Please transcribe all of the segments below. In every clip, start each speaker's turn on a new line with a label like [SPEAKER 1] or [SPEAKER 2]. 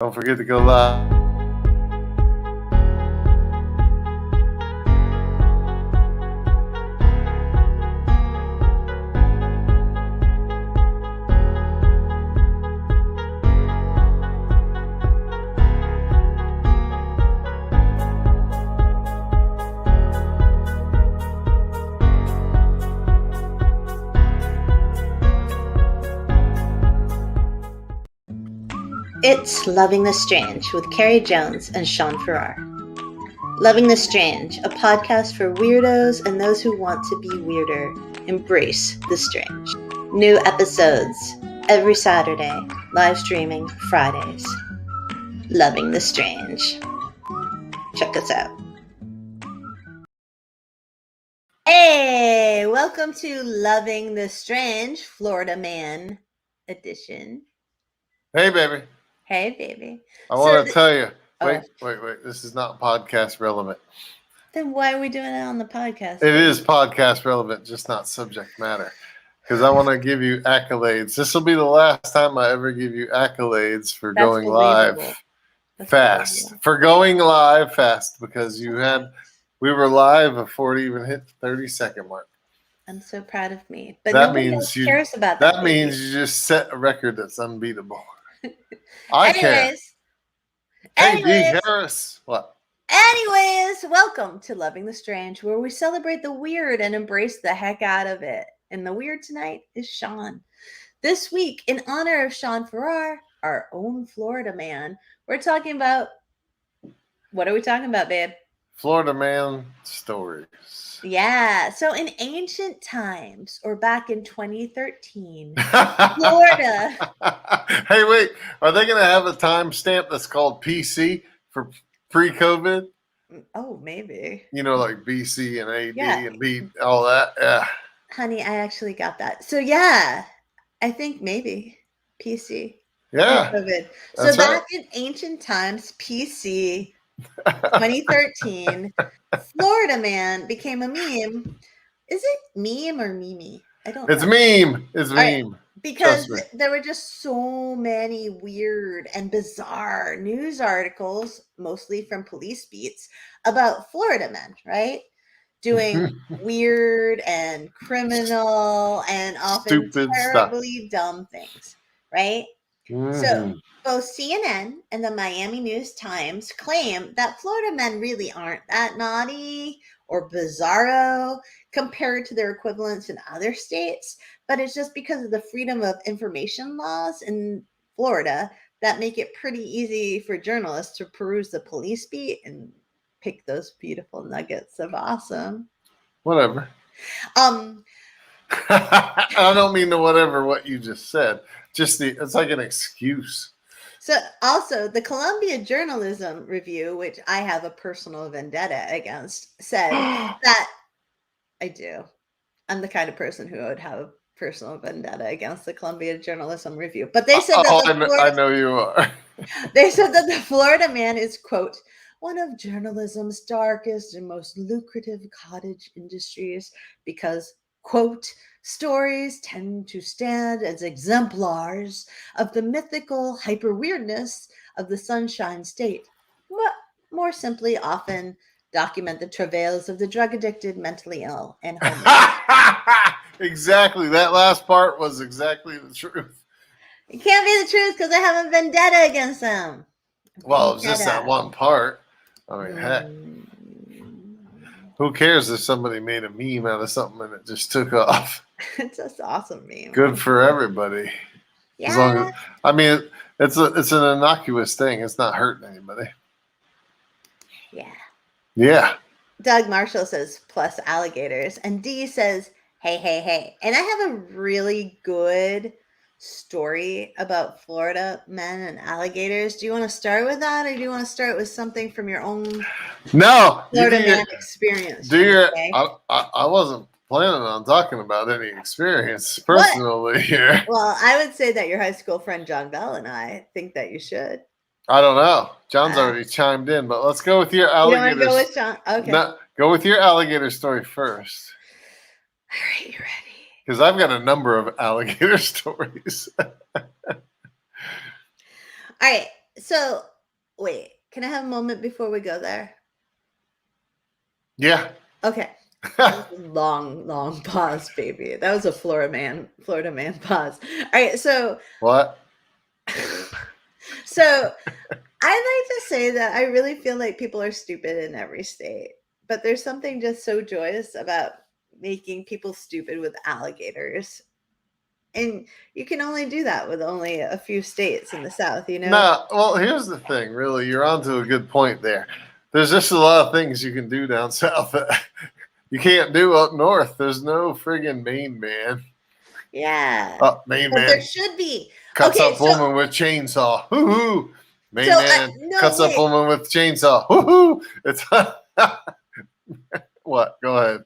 [SPEAKER 1] Don't forget to go live.
[SPEAKER 2] It's Loving the Strange with Carrie Jones and Shaun Farrar. Loving the Strange, a podcast for weirdos and those who want to be weirder. Embrace the strange. New episodes every Saturday, live streaming Fridays. Loving the Strange. Check us out. Hey, welcome to Loving the Strange, Florida Man edition.
[SPEAKER 1] Hey, baby.
[SPEAKER 2] Hey, baby.
[SPEAKER 1] I want to tell you.
[SPEAKER 2] Oh.
[SPEAKER 1] Wait. This is not podcast relevant.
[SPEAKER 2] Then why are we doing it on the podcast?
[SPEAKER 1] It is podcast relevant, just not subject matter. Because I want to give you accolades. This will be the last time I ever give you accolades for going live fast. For going live fast, because we were live before it even hit the 30-second mark.
[SPEAKER 2] I'm so proud of me. But
[SPEAKER 1] that
[SPEAKER 2] nobody
[SPEAKER 1] means
[SPEAKER 2] cares about that.
[SPEAKER 1] That means you just set a record that's unbeatable. I care. Hey, D. Harris. What?
[SPEAKER 2] Anyways, welcome to Loving the Strange, where we celebrate the weird and embrace the heck out of it. And the weird tonight is Shaun. This week, in honor of Shaun Farrar, our own Florida man, we're talking about... What are we talking about, babe?
[SPEAKER 1] Florida man stories.
[SPEAKER 2] Yeah. So in ancient times, or back in 2013, Florida.
[SPEAKER 1] Hey, wait. Are they going to have a timestamp that's called PC for pre-COVID?
[SPEAKER 2] Oh, maybe.
[SPEAKER 1] You know, like BC and AD
[SPEAKER 2] yeah.
[SPEAKER 1] and B, all that. Yeah.
[SPEAKER 2] Honey, I actually got that. So yeah, I think maybe PC.
[SPEAKER 1] Yeah.
[SPEAKER 2] COVID. So back in ancient times, PC 2013, Florida man became a meme. Is it meme or meme? I don't know.
[SPEAKER 1] It's meme. It's meme.
[SPEAKER 2] Right. Because there were just so many weird and bizarre news articles, mostly from police beats, about Florida men, right? Doing weird and criminal and often
[SPEAKER 1] stupid
[SPEAKER 2] terribly
[SPEAKER 1] stuff.
[SPEAKER 2] Dumb things, right?
[SPEAKER 1] Mm-hmm.
[SPEAKER 2] So both CNN and the Miami News Times claim that Florida men really aren't that naughty or bizarro compared to their equivalents in other states, but it's just because of the freedom of information laws in Florida that make it pretty easy for journalists to peruse the police beat and pick those beautiful nuggets of awesome.
[SPEAKER 1] Whatever. I don't mean to whatever what you just said. It's like an excuse.
[SPEAKER 2] So also the Columbia Journalism Review, which I have a personal vendetta against, said that I do. I'm the kind of person who would have a personal vendetta against the Columbia Journalism Review. But they said
[SPEAKER 1] I know you are.
[SPEAKER 2] They said that the Florida man is, quote, one of journalism's darkest and most lucrative cottage industries because, quote, stories tend to stand as exemplars of the mythical hyper-weirdness of the Sunshine State. More simply, often document the travails of the drug-addicted, mentally ill, and homeless.
[SPEAKER 1] Exactly. That last part was exactly the truth.
[SPEAKER 2] It can't be the truth because I have a vendetta against them.
[SPEAKER 1] Well, it was just that one part. I mean, heck. Who cares if somebody made a meme out of something and it just took off?
[SPEAKER 2] It's just awesome meme.
[SPEAKER 1] Good for everybody.
[SPEAKER 2] Yeah.
[SPEAKER 1] As long as, I mean, it's an innocuous thing. It's not hurting anybody.
[SPEAKER 2] Yeah.
[SPEAKER 1] Yeah.
[SPEAKER 2] Doug Marshall says plus alligators, and D says hey. And I have a really good story about Florida men and alligators. Do you want to start with that, or do you want to start with something from your own Florida man experience?
[SPEAKER 1] I wasn't planning on talking about any experience personally here.
[SPEAKER 2] Well, I would say that your high school friend John Bell and I think that you should.
[SPEAKER 1] I don't know. John's already chimed in, but let's go with your alligator.
[SPEAKER 2] You want to go with John? Okay.
[SPEAKER 1] No, go with your alligator story first.
[SPEAKER 2] All right, you ready?
[SPEAKER 1] Because I've got a number of alligator stories.
[SPEAKER 2] All right. So, wait, can I have a moment before we go there?
[SPEAKER 1] Yeah.
[SPEAKER 2] Okay. That was a long pause, baby. That was a Florida man pause. All right, so
[SPEAKER 1] What?
[SPEAKER 2] so I like to say that I really feel like people are stupid in every state, but there's something just so joyous about making people stupid with alligators. And you can only do that with only a few states in the South, you know?
[SPEAKER 1] No, well, here's the thing. Really, you're onto a good point there. There's just a lot of things you can do down south that you can't do up north. There's no friggin' Maine man.
[SPEAKER 2] Yeah.
[SPEAKER 1] Maine
[SPEAKER 2] But there
[SPEAKER 1] man
[SPEAKER 2] should be.
[SPEAKER 1] cuts
[SPEAKER 2] Okay,
[SPEAKER 1] up woman with chainsaw. Hoo-hoo. Maine man
[SPEAKER 2] no,
[SPEAKER 1] cuts up
[SPEAKER 2] wait.
[SPEAKER 1] woman with chainsaw. Hoo-hoo. It's what? Go ahead.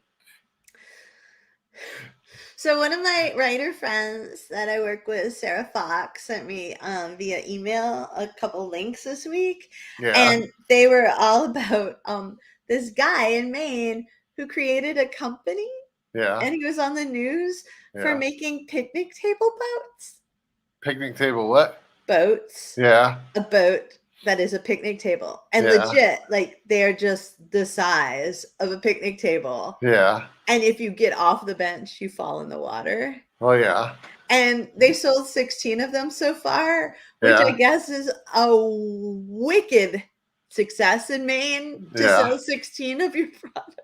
[SPEAKER 2] So one of my writer friends that I work with, Sarah Fox, sent me via email a couple links this week,
[SPEAKER 1] Yeah.
[SPEAKER 2] and they were all about this guy in Maine who created a company,
[SPEAKER 1] Yeah.
[SPEAKER 2] and he was on the news for
[SPEAKER 1] Yeah.
[SPEAKER 2] making picnic table boats.
[SPEAKER 1] Picnic table what?
[SPEAKER 2] Boats.
[SPEAKER 1] Yeah.
[SPEAKER 2] A boat that is a picnic table, and
[SPEAKER 1] Yeah.
[SPEAKER 2] legit, like they are just the size of a picnic table.
[SPEAKER 1] Yeah.
[SPEAKER 2] And if you get off the bench, you fall in the water.
[SPEAKER 1] Oh yeah.
[SPEAKER 2] And they sold 16 of them so far, which I
[SPEAKER 1] Yeah.
[SPEAKER 2] guess is a wicked success in Maine to
[SPEAKER 1] Yeah.
[SPEAKER 2] sell 16 of your product.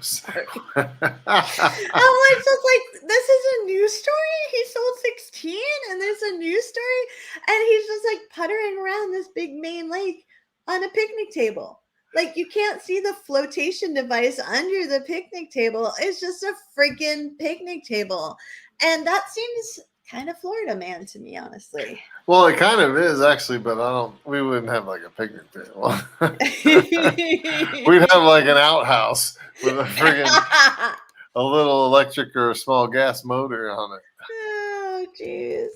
[SPEAKER 2] Sorry.
[SPEAKER 1] I'm
[SPEAKER 2] I'm like, so it's like, this is a news story. He sold 16 and there's a news story. And he's just like puttering around this big Maine lake on a picnic table. Like, you can't see the flotation device under the picnic table. It's just a freaking picnic table. And that seems kind of Florida man to me, honestly.
[SPEAKER 1] Well, it kind of is actually, but we wouldn't have like a picnic table. We'd have like an outhouse with a friggin' a little electric or a small gas motor on it.
[SPEAKER 2] Oh, jeez.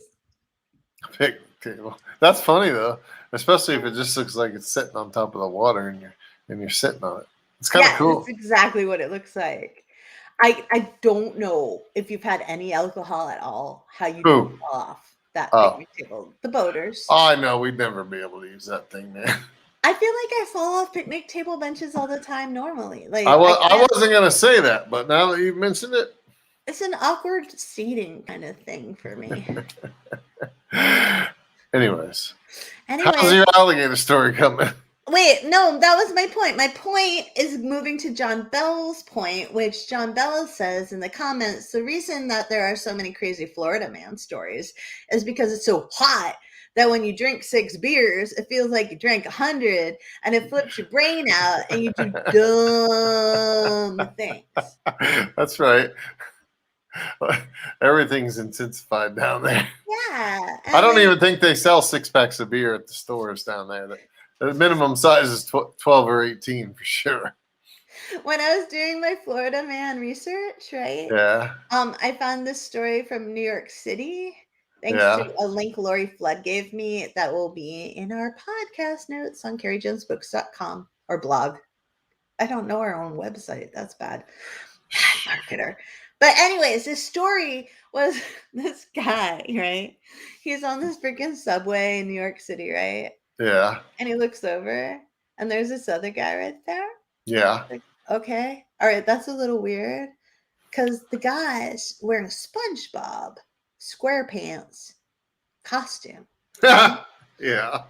[SPEAKER 1] Picnic table. That's funny though, especially if it just looks like it's sitting on top of the water and you're sitting on it. It's kind of cool.
[SPEAKER 2] That's exactly what it looks like. I don't know if you've had any alcohol at all, how you don't fall off that picnic table. The boaters.
[SPEAKER 1] Oh, I know. We'd never be able to use that thing, man.
[SPEAKER 2] I feel like I fall off picnic table benches all the time normally. Like
[SPEAKER 1] I wasn't gonna say that, but now that you've mentioned it,
[SPEAKER 2] it's an awkward seating kind of thing for me.
[SPEAKER 1] Anyways, how's your alligator story coming?
[SPEAKER 2] Wait, no, that was my point. My point is moving to John Bell's point, which John Bell says in the comments, the reason that there are so many crazy Florida man stories is because it's so hot that when you drink 6 beers, it feels like you drank 100 and it flips your brain out and you do dumb things.
[SPEAKER 1] That's right. Everything's intensified down there.
[SPEAKER 2] Yeah.
[SPEAKER 1] I don't even think they sell 6-packs of beer at the stores down there. The minimum size is 12 or 18 for sure.
[SPEAKER 2] When I was doing my Florida man research, right?
[SPEAKER 1] Yeah.
[SPEAKER 2] I found this story from New York City, thanks to a link Lori Flood gave me that will be in our podcast notes on carriejonesbooks.com or blog. I don't know our own website. That's bad. Bad marketer. But anyways, this story was this guy, right? He's on this freaking subway in New York City, right?
[SPEAKER 1] Yeah.
[SPEAKER 2] And he looks over and there's this other guy right there.
[SPEAKER 1] Yeah.
[SPEAKER 2] Like, okay. All right. That's a little weird because the guy's wearing a SpongeBob SquarePants costume.
[SPEAKER 1] Yeah.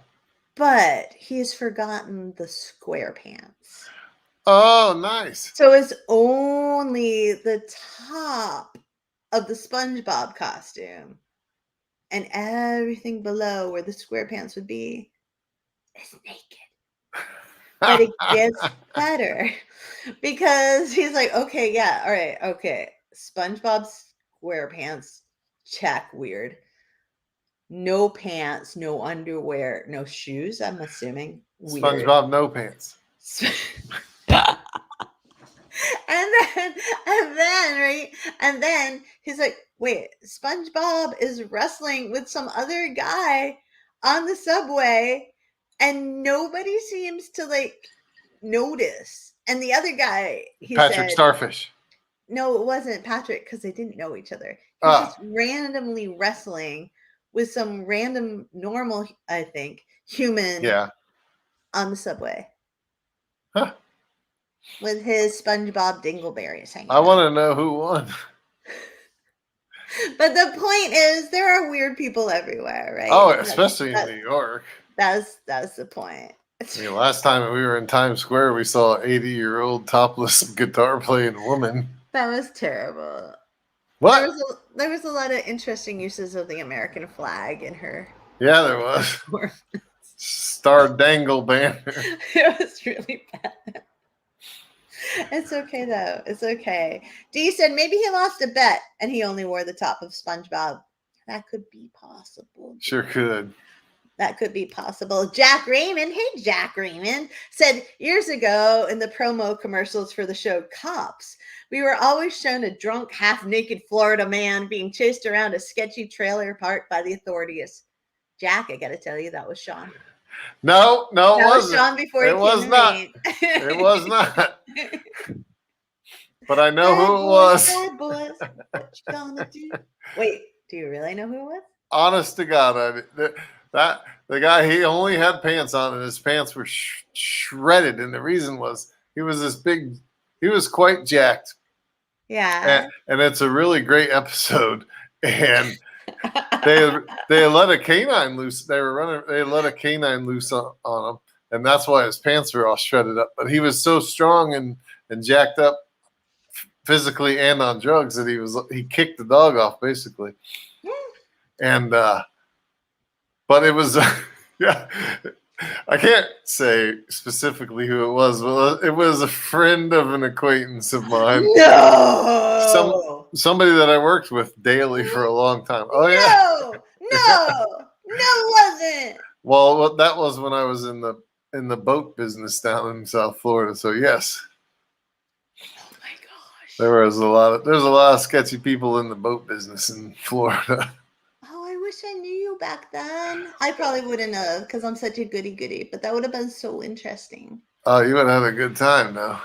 [SPEAKER 2] But he's forgotten the SquarePants.
[SPEAKER 1] Oh, nice.
[SPEAKER 2] So it's only the top of the SpongeBob costume. And everything below where the SquarePants would be is naked. But it gets better because he's like, okay, yeah, all right, okay. SpongeBob SquarePants, check, weird. No pants, no underwear, no shoes, I'm assuming. Weird.
[SPEAKER 1] SpongeBob no pants.
[SPEAKER 2] and then, right? And then he's like, wait, SpongeBob is wrestling with some other guy on the subway, and nobody seems to like notice. And the other guy, he
[SPEAKER 1] Patrick
[SPEAKER 2] said,
[SPEAKER 1] Starfish.
[SPEAKER 2] no, it wasn't Patrick because they didn't know each other. He was just randomly wrestling with some random normal, I think, human
[SPEAKER 1] Yeah.
[SPEAKER 2] on the subway
[SPEAKER 1] Huh.
[SPEAKER 2] with his SpongeBob dingleberries hanging
[SPEAKER 1] I
[SPEAKER 2] out.
[SPEAKER 1] want to know who won.
[SPEAKER 2] But the point is, there are weird people everywhere, right?
[SPEAKER 1] Oh, especially in New York.
[SPEAKER 2] That's the point.
[SPEAKER 1] I mean, last time we were in Times Square, we saw an 80-year-old topless guitar playing woman.
[SPEAKER 2] That was terrible.
[SPEAKER 1] What?
[SPEAKER 2] There was a lot of interesting uses of the American flag in her.
[SPEAKER 1] Yeah, there was. Star Dangle Banner.
[SPEAKER 2] It was really bad. It's okay though. It's okay. Dee said maybe he lost a bet and he only wore the top of SpongeBob. That could be possible.
[SPEAKER 1] Sure could.
[SPEAKER 2] That could be possible. Jack Raymond, hey Jack Raymond, said years ago in the promo commercials for the show Cops, we were always shown a drunk, half-naked Florida man being chased around a sketchy trailer park by the authorities. Jack, I gotta tell you, that was Shaun.
[SPEAKER 1] No, it wasn't.
[SPEAKER 2] That was Shaun before
[SPEAKER 1] it was not. It was not. But I know who it was.
[SPEAKER 2] Bad boys, what you gonna do? Wait, do you really know who it was?
[SPEAKER 1] Honest to God, the guy, he only had pants on, and his pants were shredded, and the reason was he was quite jacked.
[SPEAKER 2] Yeah,
[SPEAKER 1] and it's a really great episode, and they let a canine loose. They let a canine loose on him, and that's why his pants were all shredded up. But he was so strong and jacked up physically and on drugs that he kicked the dog off basically. And but it was yeah, I can't say specifically who it was, but it was a friend of an acquaintance of mine.
[SPEAKER 2] No,
[SPEAKER 1] somebody that I worked with daily for a long time. Oh yeah.
[SPEAKER 2] No, it wasn't.
[SPEAKER 1] Well, that was when I was in the boat business down in South Florida. So yes.
[SPEAKER 2] Oh my gosh.
[SPEAKER 1] There's a lot of sketchy people in the boat business in Florida.
[SPEAKER 2] Oh, I wish I knew you back then. I probably wouldn't have because I'm such a goody, but that would have been so interesting.
[SPEAKER 1] Oh, you would have had a good time though.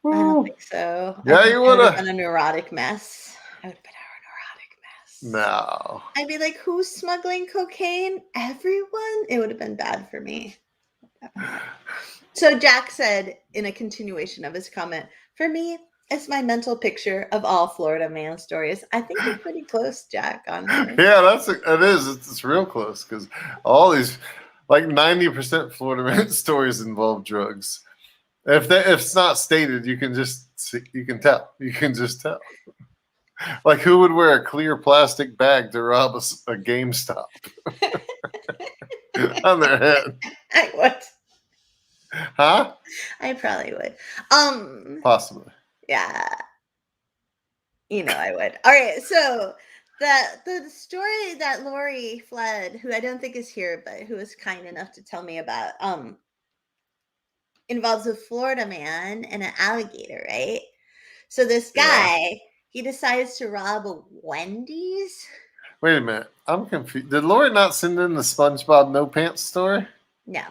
[SPEAKER 2] I don't think so.
[SPEAKER 1] Yeah, you would have
[SPEAKER 2] been a neurotic mess. I would have been a neurotic mess.
[SPEAKER 1] No.
[SPEAKER 2] I'd be like, who's smuggling cocaine? Everyone? It would have been bad for me. So Jack said in a continuation of his comment, for me, it's my mental picture of all Florida man stories. I think you're pretty close, Jack, on her.
[SPEAKER 1] Yeah, it is. It's real close because all these, like 90% Florida man stories involve drugs. If it's not stated, you can tell. You can just tell. Like who would wear a clear plastic bag to rob a GameStop on their head?
[SPEAKER 2] I would.
[SPEAKER 1] Huh?
[SPEAKER 2] I probably would.
[SPEAKER 1] Possibly.
[SPEAKER 2] Yeah. I would. All right. So the story that Lori Fled, who I don't think is here, but who was kind enough to tell me about, involves a Florida man and an alligator, right? So this guy, he decides to rob a Wendy's.
[SPEAKER 1] Wait a minute. I'm confused. Did Lori not send in the SpongeBob no pants story?
[SPEAKER 2] No.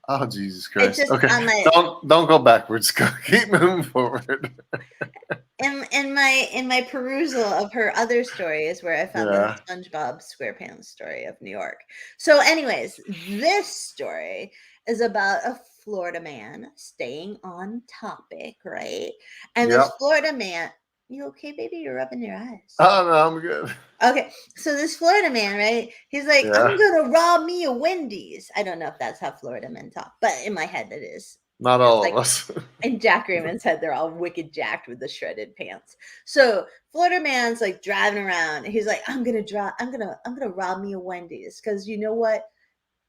[SPEAKER 1] Oh, Jesus Christ.
[SPEAKER 2] Just
[SPEAKER 1] okay. Don't go backwards. Keep moving forward.
[SPEAKER 2] in my perusal of her other stories where I found the SpongeBob SquarePants story of New York. So anyways, this story is about a Florida man staying on topic, right? And this Florida man, you okay, baby? You're rubbing your eyes.
[SPEAKER 1] Oh, no, I'm good.
[SPEAKER 2] Okay, so this Florida man, right? He's like, I'm gonna rob me a Wendy's. I don't know if that's how Florida men talk, but in my head it is.
[SPEAKER 1] Not all of us.
[SPEAKER 2] In Jack Raymond's head, they're all wicked jacked with the shredded pants. So Florida man's like driving around. And he's like, I'm gonna rob me a Wendy's because you know what?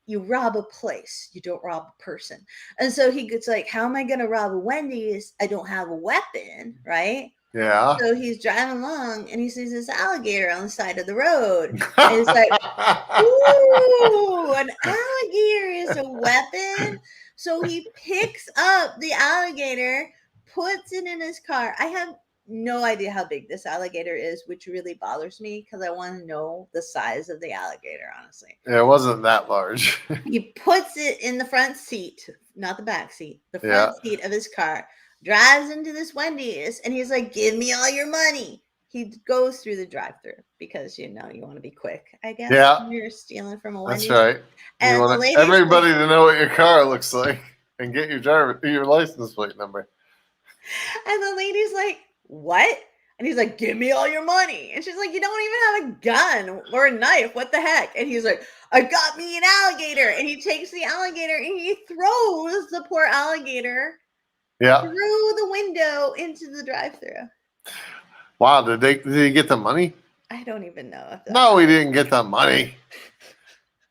[SPEAKER 2] You rob a place, you don't rob a person. And so he gets like, how am I gonna rob a Wendy's? I don't have a weapon, right?
[SPEAKER 1] Yeah.
[SPEAKER 2] So he's driving along and he sees this alligator on the side of the road. And he's like, ooh, an alligator is a weapon. So he picks up the alligator, puts it in his car. I have no idea how big this alligator is, which really bothers me because I want to know the size of the alligator, honestly.
[SPEAKER 1] Yeah, it wasn't that large.
[SPEAKER 2] He puts it in the front seat, not the back seat, the front seat of his car, drives into this Wendy's, and he's like, give me all your money. he goes through the drive-through because you want to be quick, I guess.
[SPEAKER 1] Yeah.
[SPEAKER 2] When you're stealing from a
[SPEAKER 1] That's
[SPEAKER 2] Wendy's.
[SPEAKER 1] right. You
[SPEAKER 2] And the
[SPEAKER 1] want
[SPEAKER 2] lady's
[SPEAKER 1] everybody
[SPEAKER 2] like,
[SPEAKER 1] to know what your car looks like and get your license plate number.
[SPEAKER 2] and the lady's like, what? And he's like, give me all your money. And she's like, you don't even have a gun or a knife. What the heck? And he's like, I got me an alligator. And he takes the alligator and he throws the poor alligator
[SPEAKER 1] Yeah.
[SPEAKER 2] through the window into the drive-through.
[SPEAKER 1] Wow. Did he get the money?
[SPEAKER 2] I don't even know if that
[SPEAKER 1] No, he didn't get the money.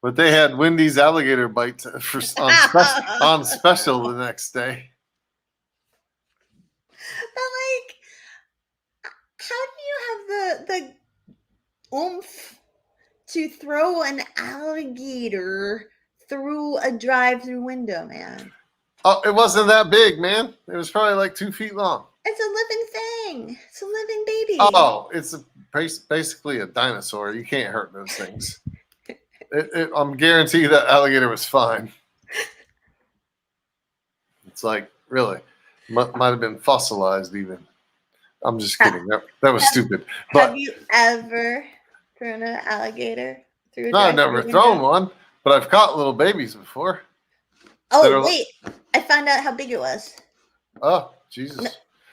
[SPEAKER 1] But they had Wendy's alligator bites on special the next day.
[SPEAKER 2] But like, how do you have the oomph to throw an alligator through a drive-through window, man?
[SPEAKER 1] Oh, it wasn't that big, man. It was probably like 2 feet long.
[SPEAKER 2] It's a living thing. It's a living baby.
[SPEAKER 1] Oh, it's basically a dinosaur. You can't hurt those things. I'm guaranteed that alligator was fine. It's like, really, might have been fossilized even. I'm just kidding. That was stupid. But
[SPEAKER 2] have you ever thrown an alligator through a
[SPEAKER 1] no, I've
[SPEAKER 2] drive-through
[SPEAKER 1] never
[SPEAKER 2] window?
[SPEAKER 1] thrown one, but I've caught little babies before.
[SPEAKER 2] Oh, wait. I found out how big it was.
[SPEAKER 1] Oh, Jesus.
[SPEAKER 2] No,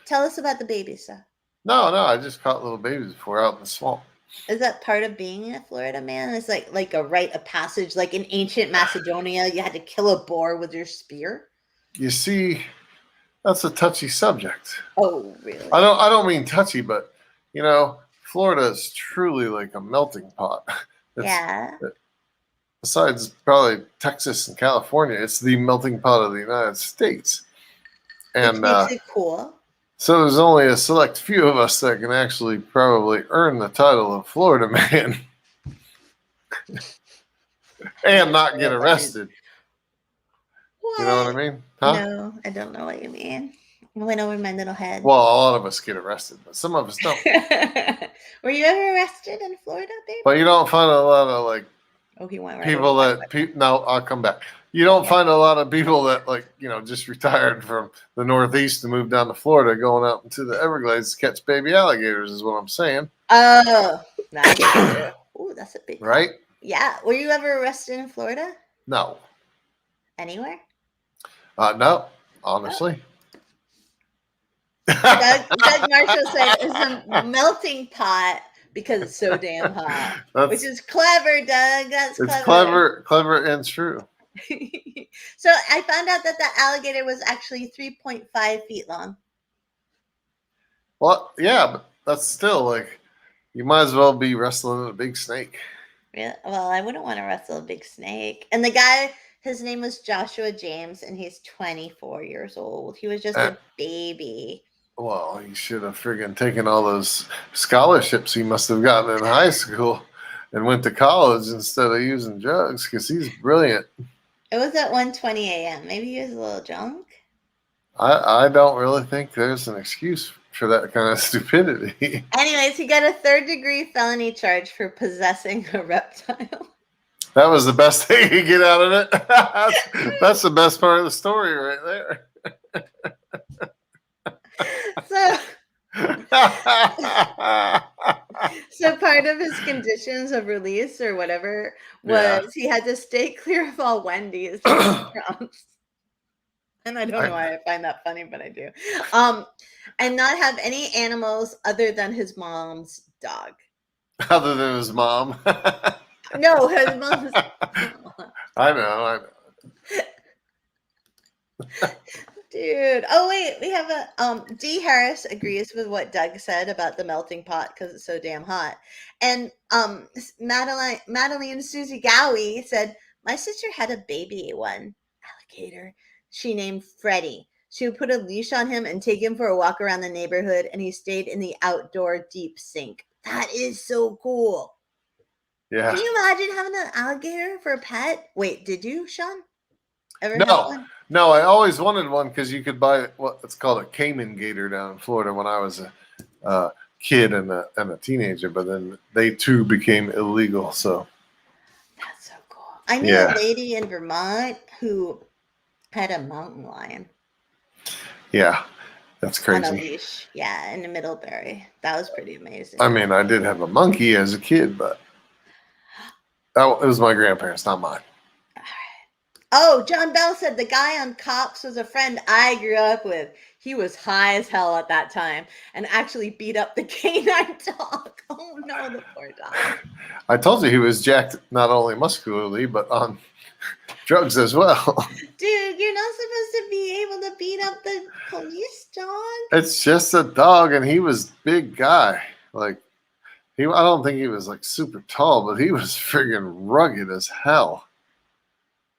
[SPEAKER 2] tell us about the baby stuff.
[SPEAKER 1] No, I just caught little babies before out in the swamp.
[SPEAKER 2] Is that part of being a Florida man? It's like a rite of passage, like in ancient Macedonia, you had to kill a boar with your spear.
[SPEAKER 1] You see, that's a touchy subject.
[SPEAKER 2] Oh, really?
[SPEAKER 1] I don't mean touchy, but Florida is truly like a melting pot.
[SPEAKER 2] Yeah.
[SPEAKER 1] Besides probably Texas and California, it's the melting pot of the United States. And
[SPEAKER 2] which makes it cool.
[SPEAKER 1] So there's only a select few of us that can actually probably earn the title of Florida man and not get arrested.
[SPEAKER 2] What?
[SPEAKER 1] You know what I mean? Huh?
[SPEAKER 2] No, I don't know what you mean. I went over my little head.
[SPEAKER 1] Well, a lot of us get arrested, but some of us don't.
[SPEAKER 2] Were you ever arrested in Florida, babe?
[SPEAKER 1] But you don't find a lot of like
[SPEAKER 2] he went right
[SPEAKER 1] people that no, I'll come back. You don't find a lot of people that just retired from the Northeast to move down to Florida, going out into the Everglades to catch baby alligators. Is what I'm saying.
[SPEAKER 2] Oh, that's ooh, that's a big one.
[SPEAKER 1] Right?
[SPEAKER 2] Yeah. Were you ever arrested in Florida?
[SPEAKER 1] No.
[SPEAKER 2] Anywhere?
[SPEAKER 1] No. Honestly.
[SPEAKER 2] Doug Marshall said it's a melting pot because it's so damn hot. Which is clever, Doug. It's
[SPEAKER 1] clever and true.
[SPEAKER 2] So I found out that the alligator was actually 3.5 feet long.
[SPEAKER 1] Well, yeah, but that's still like you might as well be wrestling a big snake.
[SPEAKER 2] Yeah, well, I wouldn't want to wrestle a big snake. And the guy, his name was Joshua James, and he's 24 years old. He was just a baby.
[SPEAKER 1] Well, he should have friggin' taken all those scholarships he must have gotten in high school and went to college instead of using drugs because he's brilliant.
[SPEAKER 2] It was at 1:20 a.m. Maybe he was a little drunk.
[SPEAKER 1] I don't really think there's an excuse for that kind of stupidity.
[SPEAKER 2] Anyways, he got a 3rd-degree felony charge for possessing a reptile.
[SPEAKER 1] That was the best thing you get out of it. That's the best part of the story right there.
[SPEAKER 2] So part of his conditions of release or whatever was he had to stay clear of all Wendy's restaurants. And I don't know why I find that funny, but I do. And not have any animals other than his mom's dog.
[SPEAKER 1] Other than his mom?
[SPEAKER 2] No, his mom's.
[SPEAKER 1] I know.
[SPEAKER 2] Dude. Oh, wait. We have a D. Harris agrees with what Doug said about the melting pot because it's so damn hot. And Madeline Susie Gowie said, my sister had a baby one alligator she named Freddie. She would put a leash on him and take him for a walk around the neighborhood, and he stayed in the outdoor deep sink. That is so cool.
[SPEAKER 1] Yeah.
[SPEAKER 2] Can you imagine having an alligator for a pet? Wait, did you, Shaun? Ever have one?
[SPEAKER 1] No, I always wanted one because you could buy what's called a Cayman gator down in Florida when I was a kid and a teenager, but then they too became illegal. So
[SPEAKER 2] that's so cool. I knew a lady in Vermont who had a mountain lion.
[SPEAKER 1] Yeah. That's
[SPEAKER 2] on a
[SPEAKER 1] crazy.
[SPEAKER 2] leash. Yeah, in the Middlebury. That was pretty amazing.
[SPEAKER 1] I mean, I did have a monkey as a kid, but it was my grandparents, not mine.
[SPEAKER 2] Oh, John Bell said the guy on Cops was a friend I grew up with. He was high as hell at that time and actually beat up the canine dog. Oh no, the poor dog.
[SPEAKER 1] I told you he was jacked not only muscularly, but on drugs as well.
[SPEAKER 2] Dude, you're not supposed to be able to beat up the police dog.
[SPEAKER 1] It's just a dog, and he was big guy. Like, I don't think he was like super tall, but he was friggin' rugged as hell.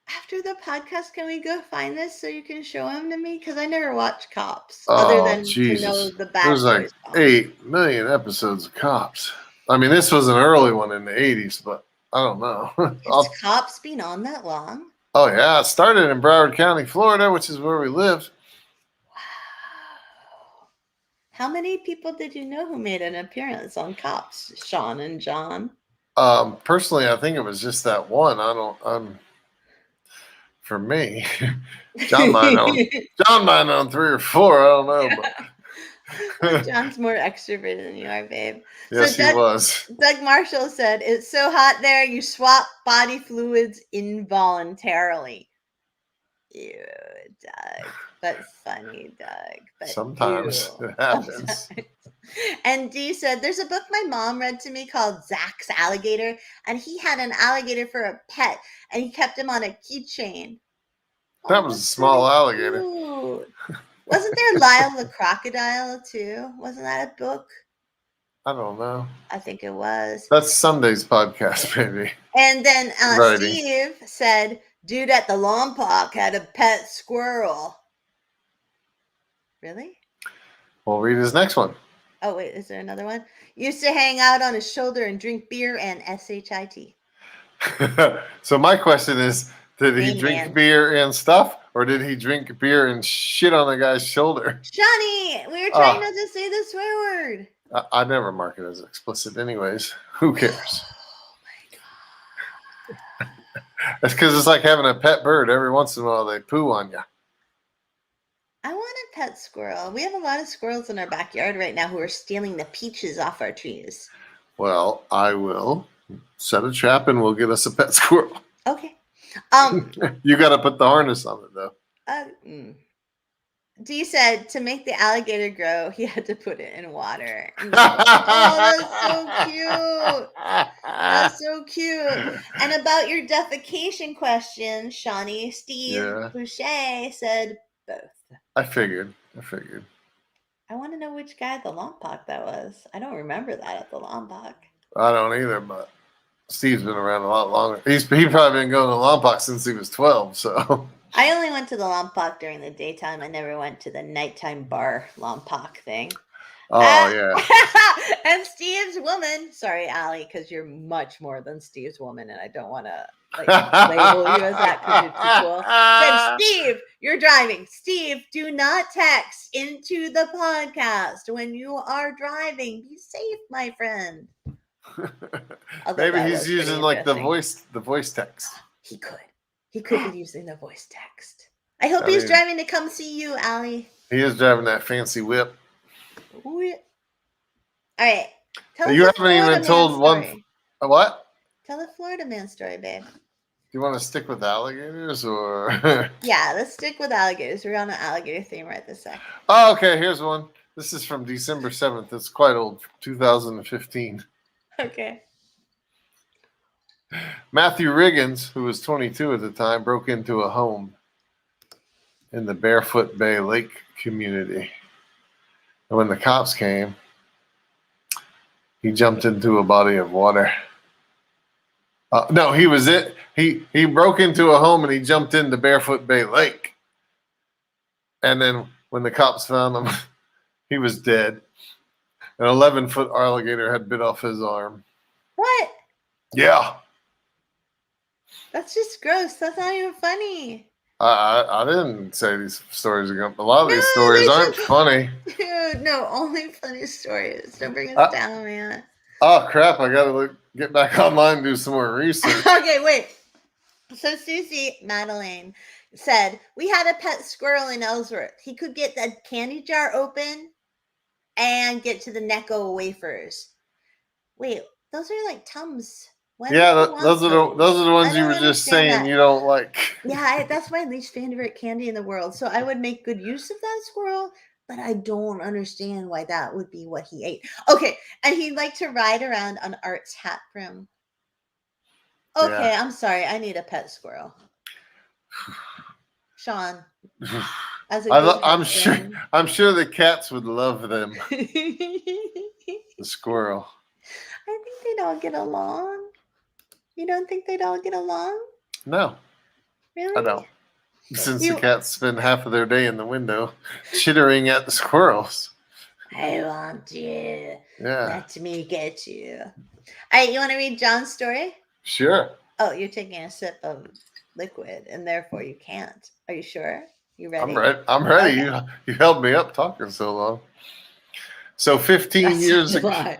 [SPEAKER 2] After the podcast, can we go find this so you can show him to me? Because I never watched Cops,
[SPEAKER 1] Oh,
[SPEAKER 2] other than
[SPEAKER 1] Jesus.
[SPEAKER 2] to know the bad
[SPEAKER 1] There's like
[SPEAKER 2] boys song.
[SPEAKER 1] 8 million episodes of Cops. I mean, this was an early one in the 80s, but I don't know.
[SPEAKER 2] Has Cops been on that long?
[SPEAKER 1] Oh, yeah. It started in Broward County, Florida, which is where we lived.
[SPEAKER 2] Wow. How many people did you know who made an appearance on Cops? Shaun and John?
[SPEAKER 1] Personally, I think it was just that one. For me, John might own 3 or 4. I don't know. But
[SPEAKER 2] John's more extroverted than you are, babe.
[SPEAKER 1] Yes,
[SPEAKER 2] so Doug,
[SPEAKER 1] he was.
[SPEAKER 2] Doug Marshall said, "It's so hot there, you swap body fluids involuntarily." Ew, Doug. But funny, Doug. But
[SPEAKER 1] Sometimes it happens.
[SPEAKER 2] Sometimes. And Dee said, "There's a book my mom read to me called Zach's Alligator, and he had an alligator for a pet, and he kept him on a keychain."
[SPEAKER 1] That was a small alligator.
[SPEAKER 2] Cute. Wasn't there Lyle the Crocodile too? Wasn't that a book?
[SPEAKER 1] I don't know.
[SPEAKER 2] I think it was.
[SPEAKER 1] That's Sunday's podcast, baby.
[SPEAKER 2] And then Steve said, "Dude at the Lompoc had a pet squirrel." Really?
[SPEAKER 1] We'll read his next one.
[SPEAKER 2] Oh, wait, is there another one? "Used to hang out on his shoulder and drink beer and shit."
[SPEAKER 1] So my question is, did he drink beer and stuff, or did he drink beer and shit on the guy's shoulder?
[SPEAKER 2] Johnny, we were trying not to say the swear word.
[SPEAKER 1] I never mark it as explicit anyways. Who cares?
[SPEAKER 2] Oh, my God.
[SPEAKER 1] It's because it's like having a pet bird. Every once in a while, they poo on you.
[SPEAKER 2] I want a pet squirrel. We have a lot of squirrels in our backyard right now who are stealing the peaches off our trees.
[SPEAKER 1] Well, I will set a trap and we'll get us a pet squirrel.
[SPEAKER 2] Okay.
[SPEAKER 1] You got to put the harness on it, though.
[SPEAKER 2] Dee said to make the alligator grow, he had to put it in water. Oh, that's so cute. That's so cute. And about your defecation question, Shawnee, Steve Boucher said both.
[SPEAKER 1] I figured.
[SPEAKER 2] I want to know which guy at the Lompoc that was. I don't remember that at the Lompoc.
[SPEAKER 1] I don't either, but Steve's been around a lot longer. He probably been going to Lompoc since he was 12, so.
[SPEAKER 2] I only went to the Lompoc during the daytime. I never went to the nighttime bar Lompoc thing.
[SPEAKER 1] Oh, yeah.
[SPEAKER 2] And Steve's woman, sorry, Allie, because you're much more than Steve's woman, and I don't want to label you as that because you're too cool. Said, "Steve, you're driving. Steve, do not text into the podcast when you are driving. Be safe, my friend."
[SPEAKER 1] Maybe he's using like the voice text.
[SPEAKER 2] He could be using the voice text. I hope he's driving to come see you, Allie.
[SPEAKER 1] He is driving that fancy whip.
[SPEAKER 2] All right.
[SPEAKER 1] You haven't even told one. What?
[SPEAKER 2] Tell the Florida man story, babe.
[SPEAKER 1] Do you want to stick with alligators or?
[SPEAKER 2] Yeah, let's stick with alligators. We're on an alligator theme right this second.
[SPEAKER 1] Oh, okay. Here's one. This is from December 7th. It's quite old, 2015.
[SPEAKER 2] Okay.
[SPEAKER 1] Matthew Riggins, who was 22 at the time, broke into a home in the Barefoot Bay Lake community. And when the cops came, he jumped into a body of water. No, he was it. He broke into a home and he jumped into Barefoot Bay Lake. And then when the cops found him, he was dead. An 11-foot alligator had bit off his arm.
[SPEAKER 2] What?
[SPEAKER 1] Yeah.
[SPEAKER 2] That's just gross. That's not even funny.
[SPEAKER 1] I didn't say these stories are going. A lot of these stories aren't funny.
[SPEAKER 2] Dude, no, only funny stories. Don't bring us down, man.
[SPEAKER 1] Oh crap! I gotta get back online and do some more research.
[SPEAKER 2] Okay, wait. So Susie Madeleine said, we had a pet squirrel in Ellsworth. He could get the candy jar open and get to the Necco wafers. Wait, those are like Tums. Why would he want
[SPEAKER 1] those are the
[SPEAKER 2] I
[SPEAKER 1] ones you
[SPEAKER 2] don't
[SPEAKER 1] were just
[SPEAKER 2] understand
[SPEAKER 1] saying
[SPEAKER 2] that.
[SPEAKER 1] you don't like.
[SPEAKER 2] Yeah, that's my least favorite candy in the world. So I would make good use of that squirrel, but I don't understand why that would be what he ate. Okay, and he'd like to ride around on Art's hat brim. Okay,
[SPEAKER 1] Yeah.
[SPEAKER 2] I'm sorry. I need a pet squirrel. Shaun, as a good husband.
[SPEAKER 1] I'm sure the cats would love them.
[SPEAKER 2] I
[SPEAKER 1] The squirrel.
[SPEAKER 2] think they'd all get along. You don't think they'd all get along?
[SPEAKER 1] No,
[SPEAKER 2] Really?
[SPEAKER 1] I don't. Since the cats spend half of their day in the window chittering at the squirrels.
[SPEAKER 2] I want you.
[SPEAKER 1] Yeah.
[SPEAKER 2] Let me get you. All right, you want to read John's story?
[SPEAKER 1] Sure.
[SPEAKER 2] Oh, you're taking a sip of liquid, and therefore you can't. Are you sure? You ready?
[SPEAKER 1] I'm ready.
[SPEAKER 2] Okay.
[SPEAKER 1] You held me up talking so long. So 15 years ago.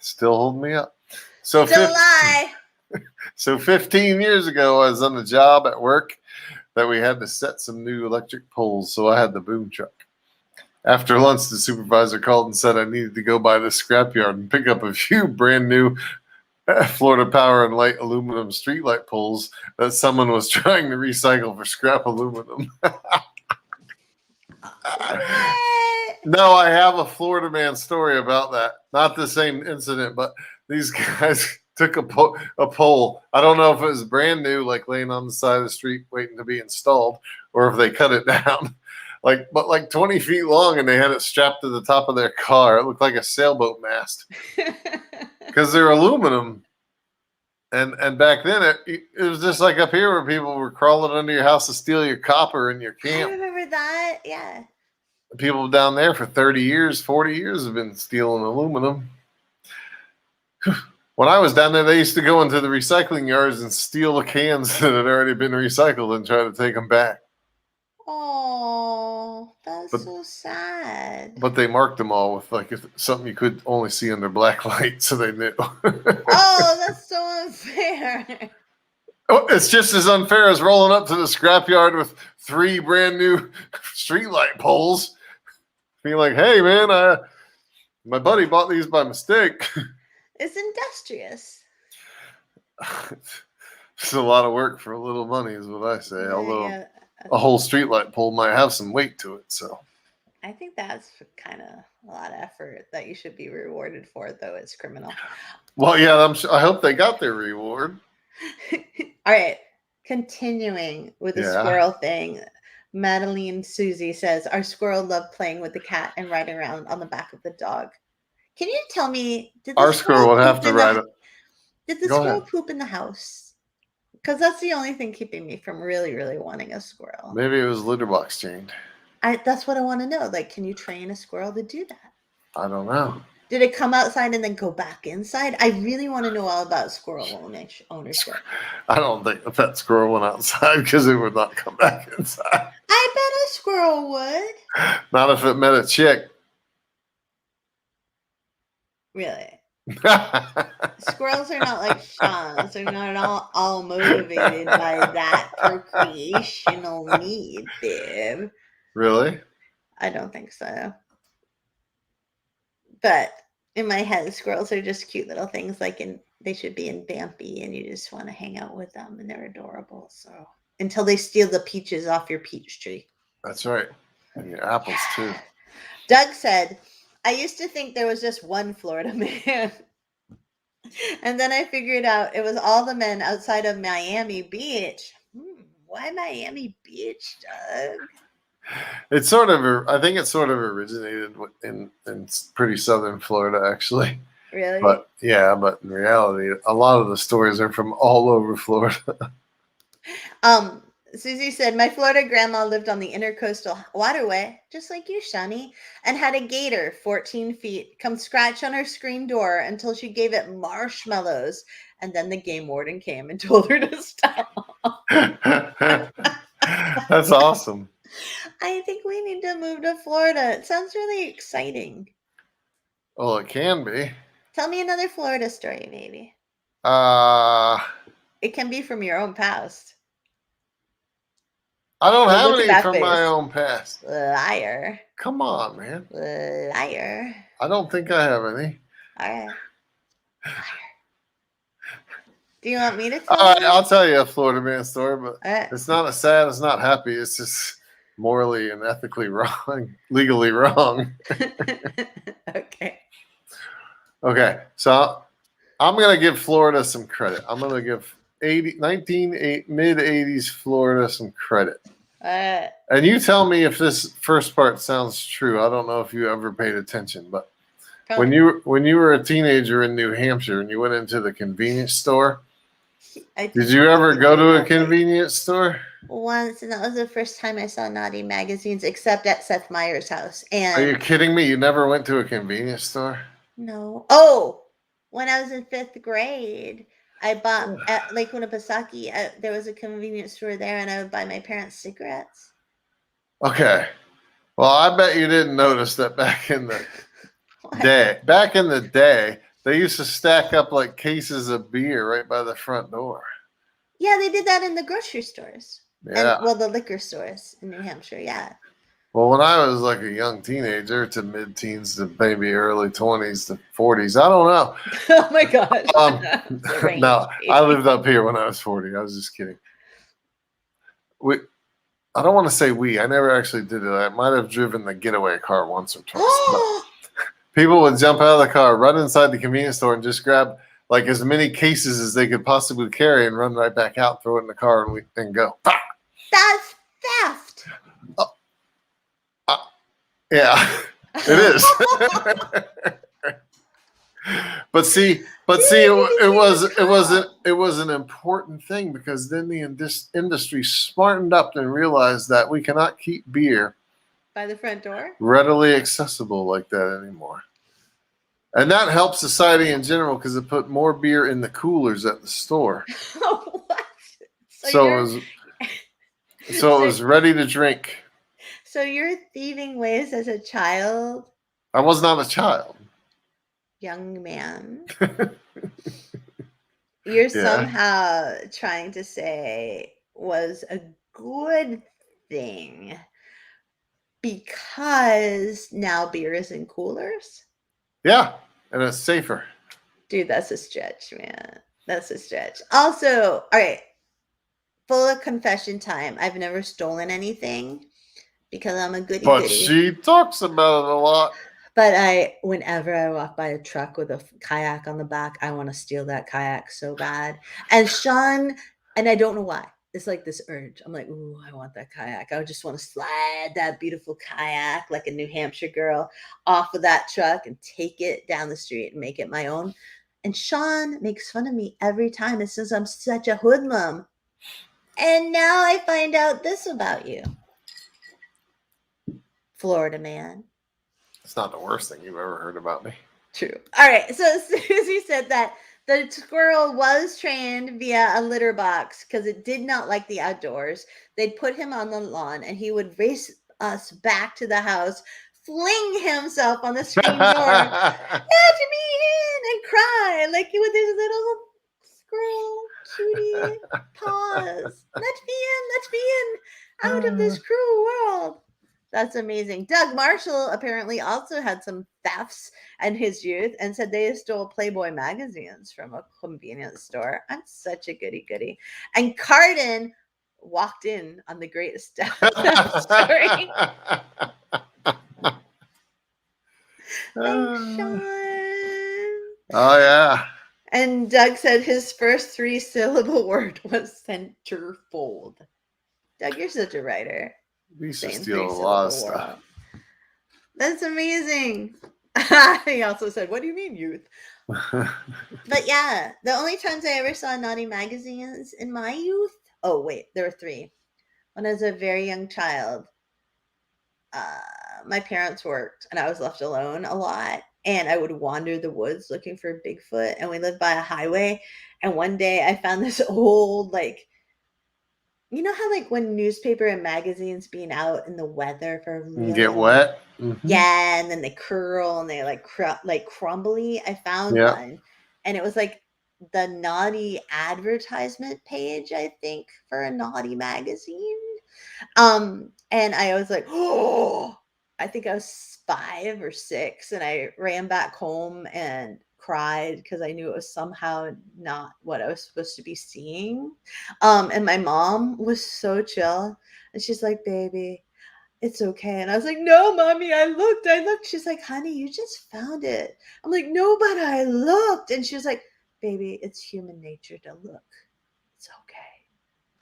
[SPEAKER 1] Still holding me up. So
[SPEAKER 2] still lie.
[SPEAKER 1] So 15 years ago, I was on a job at work that we had to set some new electric poles, so I had the boom truck. After lunch, the supervisor called and said I needed to go by the scrapyard and pick up a few brand new Florida Power and Light aluminum streetlight poles that someone was trying to recycle for scrap aluminum. No, I have a Florida man story about that. Not the same incident, but these guys took a pole. I don't know if it was brand new, like laying on the side of the street waiting to be installed, or if they cut it down, like 20 feet long, and they had it strapped to the top of their car. It looked like a sailboat mast because they're aluminum. And back then it was just like up here where people were crawling under your house to steal your copper in your camp.
[SPEAKER 2] I remember that. Yeah.
[SPEAKER 1] People down there for 30 years, 40 years have been stealing aluminum. When I was down there, they used to go into the recycling yards and steal the cans that had already been recycled and try to take them back.
[SPEAKER 2] Oh, that's so sad.
[SPEAKER 1] But they marked them all with like something you could only see under black light, so they knew.
[SPEAKER 2] Oh, that's so unfair.
[SPEAKER 1] Oh, it's just as unfair as rolling up to the scrapyard with 3 brand new streetlight poles. Being like, hey, man, my buddy bought these by mistake.
[SPEAKER 2] It's industrious.
[SPEAKER 1] It's a lot of work for a little money is what I say. Although a whole streetlight pole might have some weight to it. So
[SPEAKER 2] I think that's kind of a lot of effort that you should be rewarded for, though it's criminal.
[SPEAKER 1] Well, yeah, I hope they got their reward.
[SPEAKER 2] All right. Continuing with the squirrel thing. Madeline Susie says, our squirrel loved playing with the cat and riding around on the back of the dog. Can you tell me, did the
[SPEAKER 1] squirrel would have to ride it?
[SPEAKER 2] Did the squirrel poop in the house? Because that's the only thing keeping me from really, really wanting a squirrel.
[SPEAKER 1] Maybe it was litter box chained.
[SPEAKER 2] That's what I want to know. Like, can you train a squirrel to do that?
[SPEAKER 1] I don't know.
[SPEAKER 2] Did it come outside and then go back inside? I really want to know all about squirrel ownership.
[SPEAKER 1] I don't think the pet squirrel went outside because it would not come back inside.
[SPEAKER 2] I bet a squirrel would.
[SPEAKER 1] Not if it met a chick.
[SPEAKER 2] Really? Squirrels are not like Shaun's. They're not all motivated by that procreational need, babe.
[SPEAKER 1] Really?
[SPEAKER 2] I don't think so. But in my head, squirrels are just cute little things. They should be in Bambi, and you just want to hang out with them, and they're adorable. So until they steal the peaches off your peach tree.
[SPEAKER 1] That's right, and your apples too.
[SPEAKER 2] Doug said, I used to think there was just one Florida man. And then I figured out it was all the men outside of Miami Beach. Why Miami Beach, Doug?
[SPEAKER 1] I think it sort of originated in pretty southern Florida, actually.
[SPEAKER 2] Really?
[SPEAKER 1] But in reality, a lot of the stories are from all over Florida.
[SPEAKER 2] Susie said, my Florida grandma lived on the intercoastal waterway, just like you, Shani, and had a gator 14 feet come scratch on her screen door until she gave it marshmallows. And then the game warden came and told her to stop.
[SPEAKER 1] That's awesome.
[SPEAKER 2] I think we need to move to Florida. It sounds really exciting.
[SPEAKER 1] Well, it can be.
[SPEAKER 2] Tell me another Florida story, maybe. It can be from your own past.
[SPEAKER 1] I don't have
[SPEAKER 2] Look at
[SPEAKER 1] any
[SPEAKER 2] that
[SPEAKER 1] from my
[SPEAKER 2] face.
[SPEAKER 1] own past.
[SPEAKER 2] Liar.
[SPEAKER 1] Come on, man.
[SPEAKER 2] Liar.
[SPEAKER 1] I don't think I have any.
[SPEAKER 2] All right. Liar. Do you want me to
[SPEAKER 1] All
[SPEAKER 2] tell
[SPEAKER 1] right,
[SPEAKER 2] you?
[SPEAKER 1] I'll tell you a Florida man story, but
[SPEAKER 2] All right.
[SPEAKER 1] it's not a sad, it's not happy. It's just morally and ethically wrong, legally wrong.
[SPEAKER 2] Okay.
[SPEAKER 1] Okay, so I'm going to give Florida some credit. I'm going to give mid-80s Florida some credit. And you tell me if this first part sounds true. I don't know if you ever paid attention, but when you were a teenager in New Hampshire and you went into the convenience store, did you ever go to a convenience store?
[SPEAKER 2] Once, and that was the first time I saw naughty magazines, except at Seth Meyers' house. And
[SPEAKER 1] are you kidding me? You never went to a convenience store?
[SPEAKER 2] No. Oh, when I was in 5th grade, I bought at Lake Winnipesaukee. There was a convenience store there, and I would buy my parents cigarettes.
[SPEAKER 1] Okay. Well, I bet you didn't notice that back in the day. Back in the day, they used to stack up like cases of beer right by the front door.
[SPEAKER 2] Yeah, they did that in the grocery stores.
[SPEAKER 1] Yeah.
[SPEAKER 2] And, well, the liquor stores in New Hampshire, yeah.
[SPEAKER 1] Well, when I was like a young teenager to mid-teens to maybe early 20s to 40s, I don't know.
[SPEAKER 2] Oh my gosh.
[SPEAKER 1] No, I lived up here when I was 40. I was just kidding. I don't want to say I never actually did it. I might have driven the getaway car once or twice. But people would jump out of the car, run inside the convenience store, and just grab like as many cases as they could possibly carry and run right back out, throw it in the car, and go.
[SPEAKER 2] That's theft.
[SPEAKER 1] Yeah, it is. But see, it was an important thing because then the industry smartened up and realized that we cannot keep beer
[SPEAKER 2] by the front door
[SPEAKER 1] readily accessible like that anymore. And that helped society in general because it put more beer in the coolers at the store.
[SPEAKER 2] What?
[SPEAKER 1] So it was ready to drink.
[SPEAKER 2] So your thieving ways as a child?
[SPEAKER 1] I was not a child.
[SPEAKER 2] Young man. You're somehow trying to say was a good thing because now beer is in coolers?
[SPEAKER 1] Yeah, and it's safer.
[SPEAKER 2] Dude, that's a stretch, man. That's a stretch. Also, all right, full of confession time. I've never stolen anything because I'm a goody goody.
[SPEAKER 1] But she talks about it a lot.
[SPEAKER 2] But whenever I walk by a truck with a kayak on the back, I want to steal that kayak so bad. And Shaun, and I don't know why. It's like this urge. I'm like, ooh, I want that kayak. I just want to slide that beautiful kayak like a New Hampshire girl off of that truck and take it down the street and make it my own. And Shaun makes fun of me every time and says I'm such a hoodlum. And now I find out this about you. Florida man.
[SPEAKER 1] It's not the worst thing you've ever heard about me.
[SPEAKER 2] True. All right. So as soon as you said that, the squirrel was trained via a litter box because it did not like the outdoors. They'd put him on the lawn and he would race us back to the house, fling himself on the screen door, let me in, and cry like with his little squirrel cutie paws. Let me in, out of this cruel world. That's amazing. Doug Marshall apparently also had some thefts in his youth and said they stole Playboy magazines from a convenience store. I'm such a goody. And Cardin walked in on the greatest theft story. Thanks, Shaun.
[SPEAKER 1] Oh, yeah.
[SPEAKER 2] And Doug said his first 3-syllable word was centerfold. Doug, you're such a writer.
[SPEAKER 1] We used to steal a lot of stuff.
[SPEAKER 2] That's amazing. He also said, what do you mean, youth? But yeah, the only times I ever saw naughty magazines in my youth, oh wait, there were 3. When I was a very young child, my parents worked and I was left alone a lot. And I would wander the woods looking for Bigfoot. And we lived by a highway. And one day I found this old, you know how when newspaper and magazines being out in the weather for really
[SPEAKER 1] get wet?
[SPEAKER 2] Mm-hmm. Yeah, and then they curl and they like crumbly. I found one, and it was the naughty advertisement page, I think, for a naughty magazine. And I was like, oh, I think I was 5 or 6, and I ran back home and cried because I knew it was somehow not what I was supposed to be seeing. And my mom was so chill, and she's like, baby, it's okay. And I was like, no, mommy, I looked. She's like, honey, you just found it. I'm like, no, but I looked. And she was like, baby, it's human nature to look. It's okay.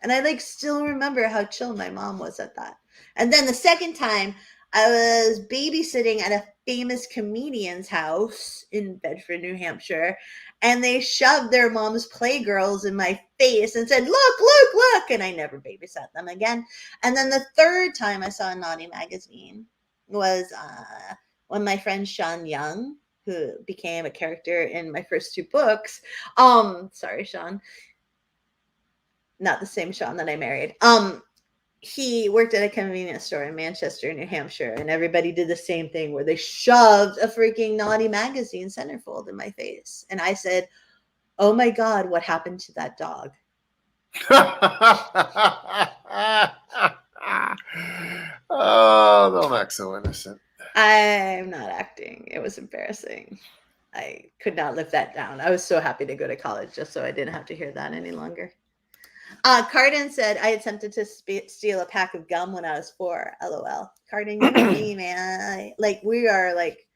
[SPEAKER 2] And I like still remember how chill my mom was at that. And then the second time, I was babysitting at a famous comedian's house in Bedford, New Hampshire, and they shoved their mom's playgirls in my face and said, look, look, look. And I never babysat them again. And then the third time I saw a naughty magazine was when my friend Sean Young, who became a character in my first 2 books, sorry, Sean, not the same Sean that I married. He worked at a convenience store in Manchester, New Hampshire, and everybody did the same thing where they shoved a freaking naughty magazine centerfold in my face. And I said, oh my God, what happened to that dog?
[SPEAKER 1] Oh, don't act so innocent.
[SPEAKER 2] I'm not acting. It was embarrassing. I could not live that down. I was so happy to go to college just so I didn't have to hear that any longer. Cardin said, I attempted to steal a pack of gum when I was 4. LOL. Cardin, you know me, man. Like, we are like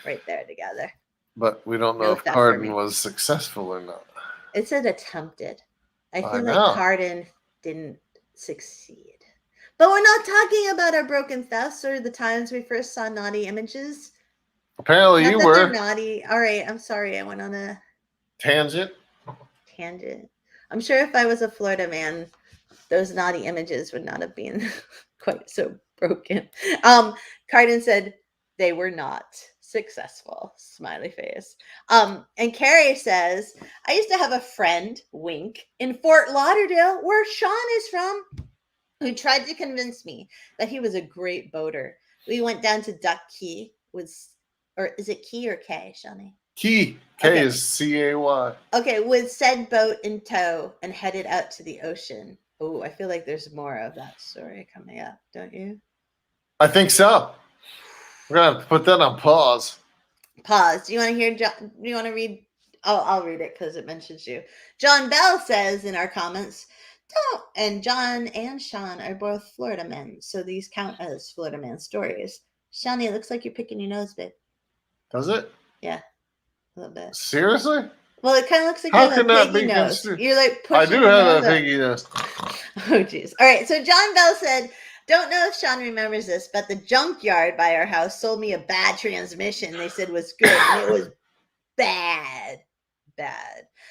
[SPEAKER 2] right there together.
[SPEAKER 1] But we don't know if Cardin was successful or not.
[SPEAKER 2] It said attempted. I feel like Cardin didn't succeed. But we're not talking about our broken thefts or the times we first saw naughty images.
[SPEAKER 1] Apparently
[SPEAKER 2] not
[SPEAKER 1] you
[SPEAKER 2] that
[SPEAKER 1] were.
[SPEAKER 2] They're naughty. All right, I'm sorry. I went on a
[SPEAKER 1] tangent.
[SPEAKER 2] I'm sure if I was a Florida man, those naughty images would not have been quite so broken. Cardin said they were not successful. Smiley face. And Carrie says, I used to have a friend, wink, in Fort Lauderdale, where Sean is from, who tried to convince me that he was a great boater. We went down to Duck Key or is it Key or K, Shawnee?
[SPEAKER 1] Key. K is C-A-Y.
[SPEAKER 2] Okay, with said boat in tow and headed out to the ocean. Oh, I feel like there's more of that story coming up, don't you?
[SPEAKER 1] I think so. We're going to have to put that on pause.
[SPEAKER 2] Pause. Do you want to hear? Do you want to read? Oh, I'll read it because it mentions you. John Bell says in our comments, don't. And John and Sean are both Florida men, so these count as Florida man stories. Shawnee, it looks like you're picking your nose, babe.
[SPEAKER 1] Does it?
[SPEAKER 2] Yeah. A little bit.
[SPEAKER 1] Seriously?
[SPEAKER 2] Well, it kind of looks like you have a piggy nose. You're like pushing.
[SPEAKER 1] I do have a piggy nose.
[SPEAKER 2] Oh, geez. All right. So John Bell said, don't know if Sean remembers this, but the junkyard by our house sold me a bad transmission. They said was good, and it was bad.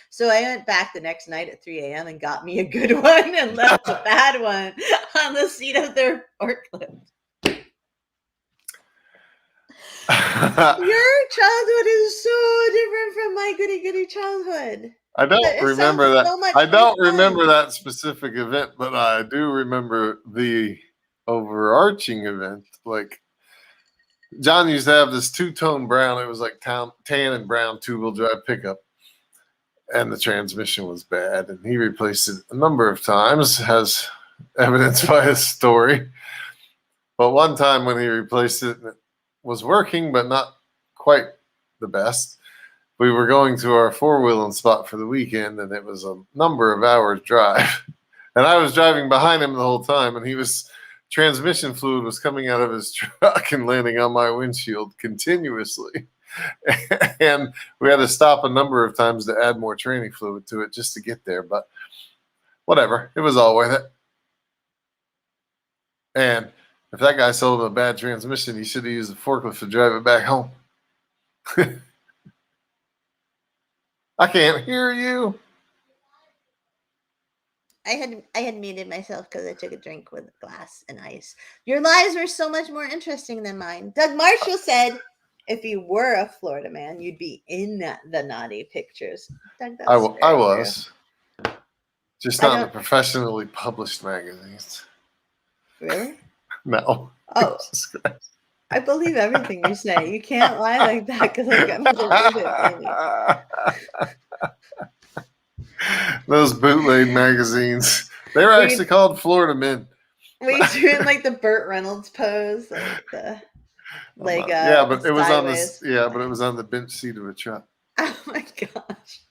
[SPEAKER 2] So I went back the next night at 3 a.m. and got me a good one and left the bad one on the seat of their forklift. Your childhood is so different from my goody childhood.
[SPEAKER 1] I don't remember that. I don't remember that specific event, but I do remember the overarching event. Like, John used to have this 2-tone brown. It was like tan and brown 2-wheel drive pickup, and the transmission was bad. And he replaced it a number of times, as evidenced by his story. But one time when he replaced it, it was working, but not quite the best. We were going to our 4-wheeling spot for the weekend, and it was a number of hours drive. And I was driving behind him the whole time, and transmission fluid was coming out of his truck and landing on my windshield continuously. And we had to stop a number of times to add more training fluid to it just to get there. But whatever, it was all worth it. And if that guy sold him a bad transmission, he should have used the forklift to drive it back home. I can't hear you.
[SPEAKER 2] I had muted myself because I took a drink with glass and ice. Your lives were so much more interesting than mine. Doug Marshall said, if you were a Florida man, you'd be in the naughty pictures. Doug,
[SPEAKER 1] I was. Just not in the professionally published magazines.
[SPEAKER 2] Really?
[SPEAKER 1] No.
[SPEAKER 2] Oh. I believe everything you say. You can't lie like that because I never believe it, baby.
[SPEAKER 1] Those bootleg magazines. They were actually called Florida Men.
[SPEAKER 2] Were you doing like the Burt Reynolds pose, like the
[SPEAKER 1] yeah, but it was on
[SPEAKER 2] sideways?
[SPEAKER 1] this. Yeah, but it was on the bench seat of a truck.
[SPEAKER 2] Oh my gosh!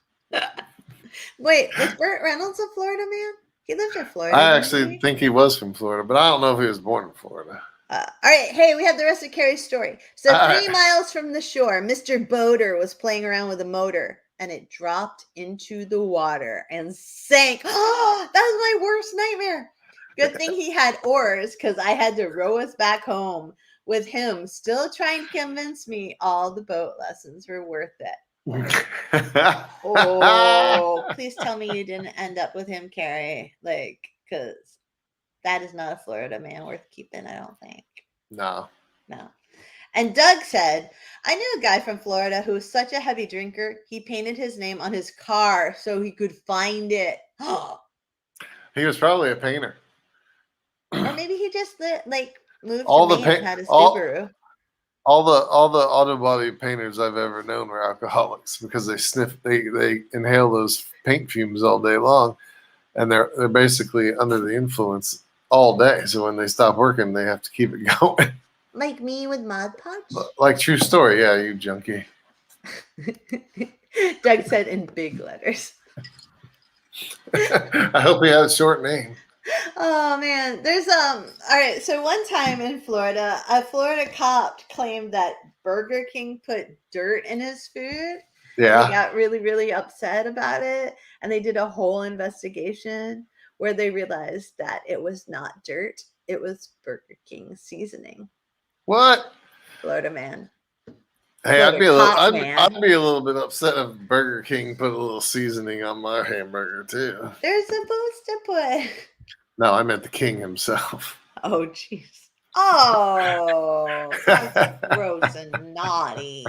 [SPEAKER 2] Wait, was Burt Reynolds a Florida man? He lived in Florida.
[SPEAKER 1] I actually think he was from Florida, but I don't know if he was born in Florida.
[SPEAKER 2] All right, hey, we have the rest of Carrie's story. So 3 miles from the shore, Mr. Boater was playing around with a motor, and it dropped into the water and sank. Oh, that was my worst nightmare. Good thing he had oars, because I had to row us back home with him still trying to convince me all the boat lessons were worth it. Oh, please tell me you didn't end up with him, Carrie. Like, because that is not a Florida man worth keeping, I don't think.
[SPEAKER 1] No.
[SPEAKER 2] And Doug said, I knew a guy from Florida who was such a heavy drinker, he painted his name on his car so he could find it.
[SPEAKER 1] He was probably a painter.
[SPEAKER 2] Or maybe he just moved
[SPEAKER 1] all
[SPEAKER 2] to
[SPEAKER 1] the
[SPEAKER 2] Maine and had his Subaru.
[SPEAKER 1] All the auto body painters I've ever known were alcoholics because they inhale those paint fumes all day long, and they're basically under the influence all day. So when they stop working, they have to keep it going.
[SPEAKER 2] Like me with Mod Podge?
[SPEAKER 1] Like true story, yeah, you junkie.
[SPEAKER 2] Doug said in big letters.
[SPEAKER 1] I hope he had a short name.
[SPEAKER 2] Oh man, there's all right. So one time in Florida, a Florida cop claimed that Burger King put dirt in his food.
[SPEAKER 1] Yeah,
[SPEAKER 2] they got really, really upset about it, and they did a whole investigation where they realized that it was not dirt; it was Burger King seasoning.
[SPEAKER 1] What?
[SPEAKER 2] Florida man.
[SPEAKER 1] Hey, I'd be a little bit upset if Burger King put a little seasoning on my hamburger too.
[SPEAKER 2] They're supposed to put.
[SPEAKER 1] No, I meant the king himself.
[SPEAKER 2] Oh, jeez. Oh, that's gross and naughty.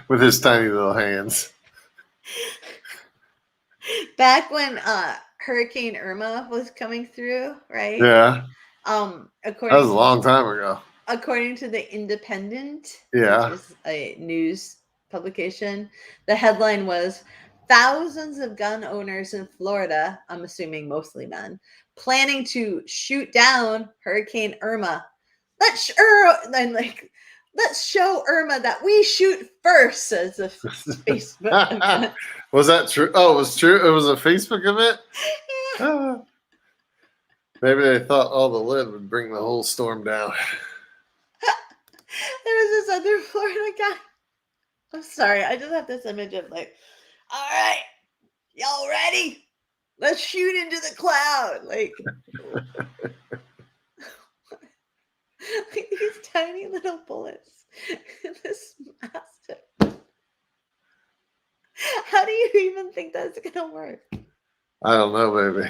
[SPEAKER 1] With his tiny little hands.
[SPEAKER 2] Back when Hurricane Irma was coming through, right?
[SPEAKER 1] Yeah.
[SPEAKER 2] That
[SPEAKER 1] was a long time ago.
[SPEAKER 2] According to the Independent,
[SPEAKER 1] yeah,
[SPEAKER 2] which is a news publication, the headline was thousands of gun owners in Florida, I'm assuming mostly men, planning to shoot down Hurricane Irma. Let's show Irma that we shoot first, says a Facebook event.
[SPEAKER 1] Was that true? Oh, it was true? It was a Facebook event? Yeah. Maybe they thought all the lead would bring the whole storm down.
[SPEAKER 2] There was this other Florida guy. I'm sorry, I just have this image of all right, y'all ready? Let's shoot into the cloud. These tiny little bullets in this massive. How do you even think that's gonna work?
[SPEAKER 1] I don't know, baby.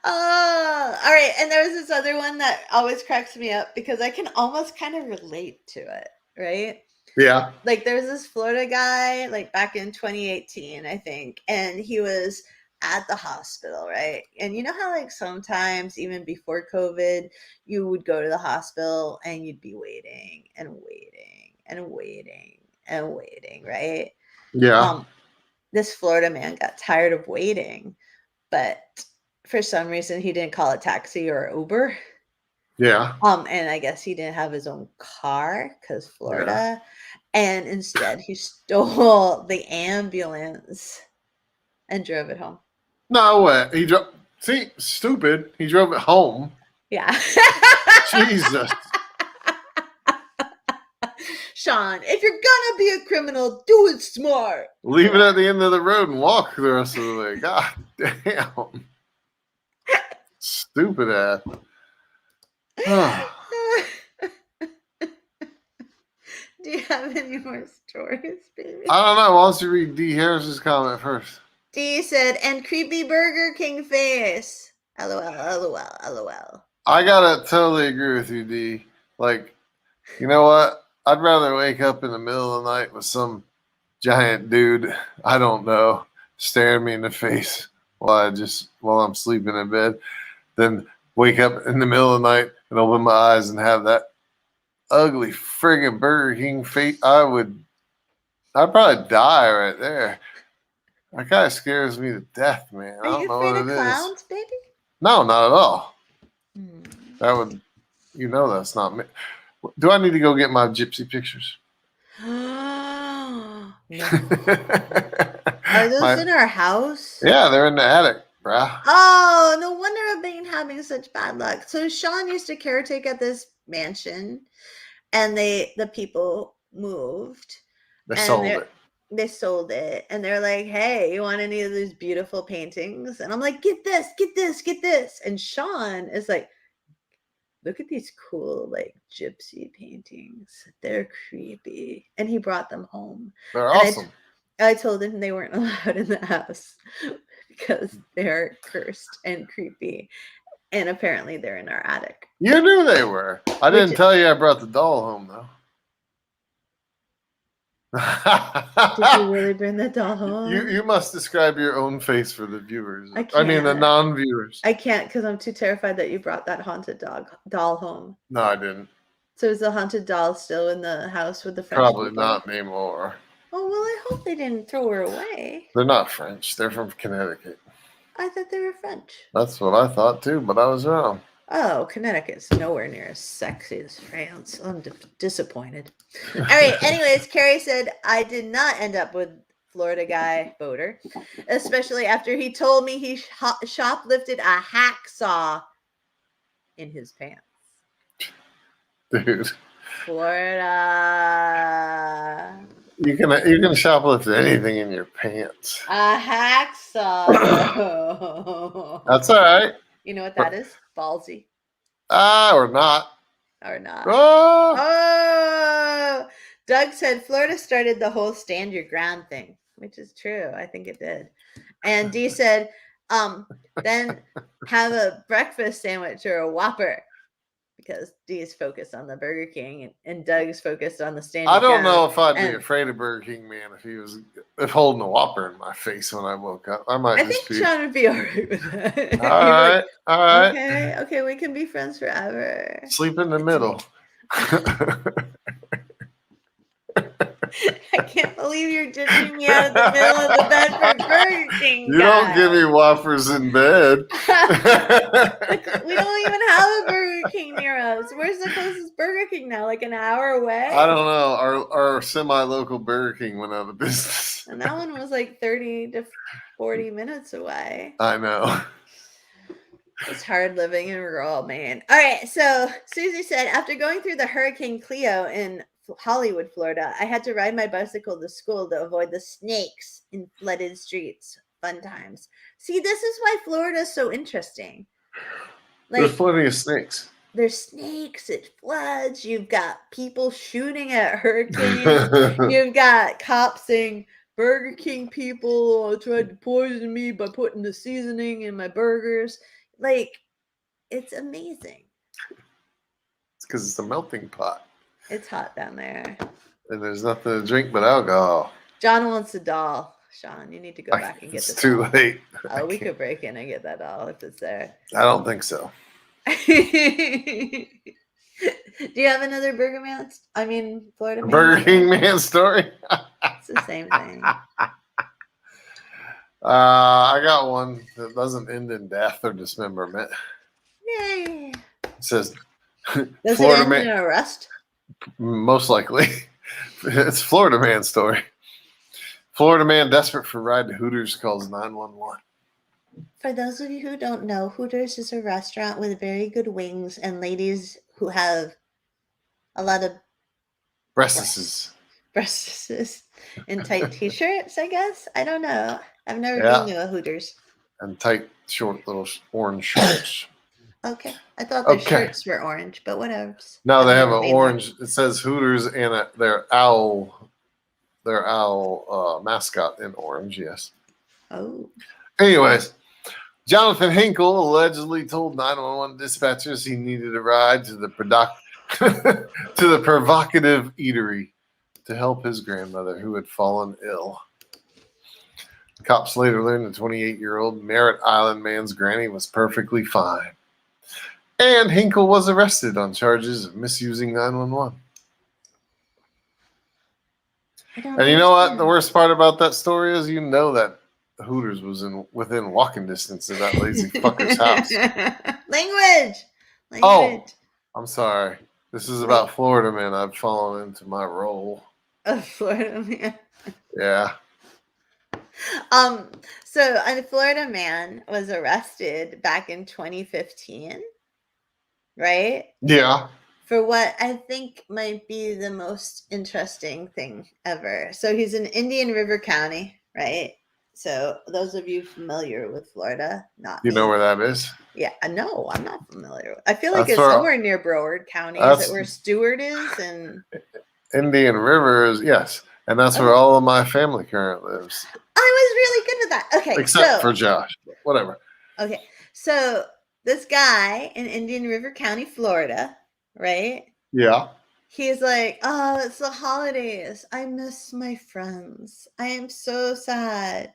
[SPEAKER 2] All right, and there was this other one that always cracks me up because I can almost kind of relate to it, right?
[SPEAKER 1] Yeah.
[SPEAKER 2] There's this Florida guy, back in 2018, I think, and he was at the hospital, right? And you know how sometimes even before COVID, you would go to the hospital and you'd be waiting and waiting and waiting and waiting, right?
[SPEAKER 1] Yeah.
[SPEAKER 2] This Florida man got tired of waiting, but for some reason he didn't call a taxi or Uber.
[SPEAKER 1] Yeah.
[SPEAKER 2] And I guess he didn't have his own car because Florida. Yeah. And instead he stole the ambulance and drove it home.
[SPEAKER 1] No way. He drove. See, stupid. He drove it home.
[SPEAKER 2] Yeah.
[SPEAKER 1] Jesus.
[SPEAKER 2] Shaun, if you're gonna be a criminal, do it smart.
[SPEAKER 1] Leave it at the end of the road and walk the rest of the way. God damn. Stupid ass.
[SPEAKER 2] Do you have any more stories, baby?
[SPEAKER 1] I don't know. Why don't you read D. Harris's comment first?
[SPEAKER 2] D said, and creepy Burger King face. LOL, LOL, LOL.
[SPEAKER 1] I gotta totally agree with you, D. You know what? I'd rather wake up in the middle of the night with some giant dude I don't know staring me in the face while I'm sleeping in bed than wake up in the middle of the night and open my eyes and have that ugly friggin' Burger King face. I'd probably die right there. That guy scares me to death, man.
[SPEAKER 2] Are
[SPEAKER 1] I don't
[SPEAKER 2] you
[SPEAKER 1] know
[SPEAKER 2] afraid
[SPEAKER 1] what
[SPEAKER 2] of
[SPEAKER 1] it is.
[SPEAKER 2] clowns, baby?
[SPEAKER 1] No, not at all.
[SPEAKER 2] Hmm.
[SPEAKER 1] That would, that's not me. Do I need to go get my gypsy pictures?
[SPEAKER 2] No. Are those in our house?
[SPEAKER 1] Yeah, they're in the attic, bruh.
[SPEAKER 2] Oh, no wonder I've been having such bad luck. So Shaun used to caretake at this mansion, and the people moved,
[SPEAKER 1] They
[SPEAKER 2] and
[SPEAKER 1] sold it.
[SPEAKER 2] they sold it, and they're like, "Hey, you want any of these beautiful paintings?" And I'm like, "Get this, get this, get this." And Shaun is like, "Look at these cool like gypsy paintings. They're creepy." And he brought them home.
[SPEAKER 1] They're
[SPEAKER 2] And
[SPEAKER 1] awesome.
[SPEAKER 2] I told him they weren't allowed in the house because they're cursed and creepy. And apparently they're in our attic.
[SPEAKER 1] You knew they were. I didn't tell you I brought the doll home, though.
[SPEAKER 2] Did you really bring the doll home?
[SPEAKER 1] You must describe your own face for the viewers.
[SPEAKER 2] I
[SPEAKER 1] mean, the
[SPEAKER 2] can't.
[SPEAKER 1] non-viewers.
[SPEAKER 2] I can't because I'm too terrified that you brought that haunted doll home.
[SPEAKER 1] No, I didn't.
[SPEAKER 2] So is the haunted doll still in the house with the French
[SPEAKER 1] Probably
[SPEAKER 2] people?
[SPEAKER 1] not anymore.
[SPEAKER 2] Oh, well, I hope they didn't throw her away.
[SPEAKER 1] They're not French. They're from Connecticut.
[SPEAKER 2] I thought they were French.
[SPEAKER 1] That's what I thought, too, but I was wrong.
[SPEAKER 2] Oh, Connecticut's nowhere near as sexy as France. I'm disappointed. All right. Anyways, Carrie said, I did not end up with Florida guy boater, especially after he told me he shoplifted a hacksaw in his pants.
[SPEAKER 1] Dude.
[SPEAKER 2] Florida.
[SPEAKER 1] You can shoplift anything in your pants.
[SPEAKER 2] A hacksaw.
[SPEAKER 1] That's all right.
[SPEAKER 2] You know what that is? Ballsy.
[SPEAKER 1] Or not.
[SPEAKER 2] Or not.
[SPEAKER 1] Oh!
[SPEAKER 2] Oh! Doug said Florida started the whole stand your ground thing, which is true. I think it did. And Dee said, then have a breakfast sandwich or a Whopper. Because Dee is focused on the Burger King and Doug's focused on the stand.
[SPEAKER 1] I don't know if I'd be afraid of Burger King man if holding a Whopper in my face when I woke up. I
[SPEAKER 2] think Shaun would be all right with that.
[SPEAKER 1] All right, all right.
[SPEAKER 2] Okay, we can be friends forever.
[SPEAKER 1] Sleep in the middle.
[SPEAKER 2] I can't believe you're ditching me out of the middle of the bed for Burger King.
[SPEAKER 1] You don't give me Whoppers in bed.
[SPEAKER 2] We don't even have a Burger King near us. Where's the closest Burger King now? Like an hour away?
[SPEAKER 1] I don't know. Our semi-local Burger King went out of business.
[SPEAKER 2] And that one was like 30 to 40 minutes away.
[SPEAKER 1] I know.
[SPEAKER 2] It's hard living in rural Maine. All right, so Susie said, after going through the Hurricane Cleo in Hollywood, Florida, I had to ride my bicycle to school to avoid the snakes in flooded streets. Fun times. See, this is why Florida is so interesting.
[SPEAKER 1] There's plenty of snakes.
[SPEAKER 2] There's snakes, it floods, you've got people shooting at hurricanes, you've got cops saying Burger King people tried to poison me by putting the seasoning in my burgers. Like, it's amazing.
[SPEAKER 1] It's because it's a melting pot.
[SPEAKER 2] It's hot down there.
[SPEAKER 1] And there's nothing to drink but alcohol.
[SPEAKER 2] John wants a doll. Shaun, you need to go back and get the doll.
[SPEAKER 1] It's too late.
[SPEAKER 2] Oh, we could break in and get that doll if it's there.
[SPEAKER 1] I don't think so.
[SPEAKER 2] Do you have another Florida man?
[SPEAKER 1] Burger King man story?
[SPEAKER 2] It's the same thing.
[SPEAKER 1] I got one that doesn't end in death or dismemberment.
[SPEAKER 2] Yay.
[SPEAKER 1] It says,
[SPEAKER 2] Does
[SPEAKER 1] Florida
[SPEAKER 2] it end
[SPEAKER 1] man,
[SPEAKER 2] in arrest?
[SPEAKER 1] most likely. It's Florida man story. Florida man desperate for ride to Hooters calls 911.
[SPEAKER 2] For those of you who don't know, Hooters is a restaurant with very good wings and ladies who have a lot of
[SPEAKER 1] breasts
[SPEAKER 2] and tight t-shirts, I guess. I don't know. I've never been to a Hooters.
[SPEAKER 1] And tight, short, little orange shorts.
[SPEAKER 2] Okay. I thought their shirts were orange, but whatever.
[SPEAKER 1] No, they have an orange. It says Hooters and their owl mascot in orange, yes.
[SPEAKER 2] Oh.
[SPEAKER 1] Anyways, Jonathan Hinkle allegedly told 911 dispatchers he needed a ride to the provocative eatery to help his grandmother who had fallen ill. Cops later learned the 28-year-old Merritt Island man's granny was perfectly fine. And Hinkle was arrested on charges of misusing 911. And you know what? The worst part about that story is, you know that Hooters was within walking distance of that lazy fucker's house.
[SPEAKER 2] Language.
[SPEAKER 1] Oh, I'm sorry. This is about Florida man. I've fallen into my role.
[SPEAKER 2] A Florida man.
[SPEAKER 1] Yeah.
[SPEAKER 2] So a Florida man was arrested back in 2015, right?
[SPEAKER 1] Yeah.
[SPEAKER 2] For what I think might be the most interesting thing ever. So he's in Indian River County, right? So those of you familiar with Florida, not
[SPEAKER 1] you
[SPEAKER 2] me.
[SPEAKER 1] know where that is?
[SPEAKER 2] Yeah, no, I'm not familiar. I feel like it's somewhere near Broward County. Is it where Stewart is? And
[SPEAKER 1] Indian River is, yes. And that's where all of my family currently lives.
[SPEAKER 2] I was really good with that. Okay.
[SPEAKER 1] Except for Josh. Whatever.
[SPEAKER 2] Okay. So this guy in Indian River County, Florida, right?
[SPEAKER 1] Yeah.
[SPEAKER 2] He's like, oh, it's the holidays. I miss my friends. I am so sad.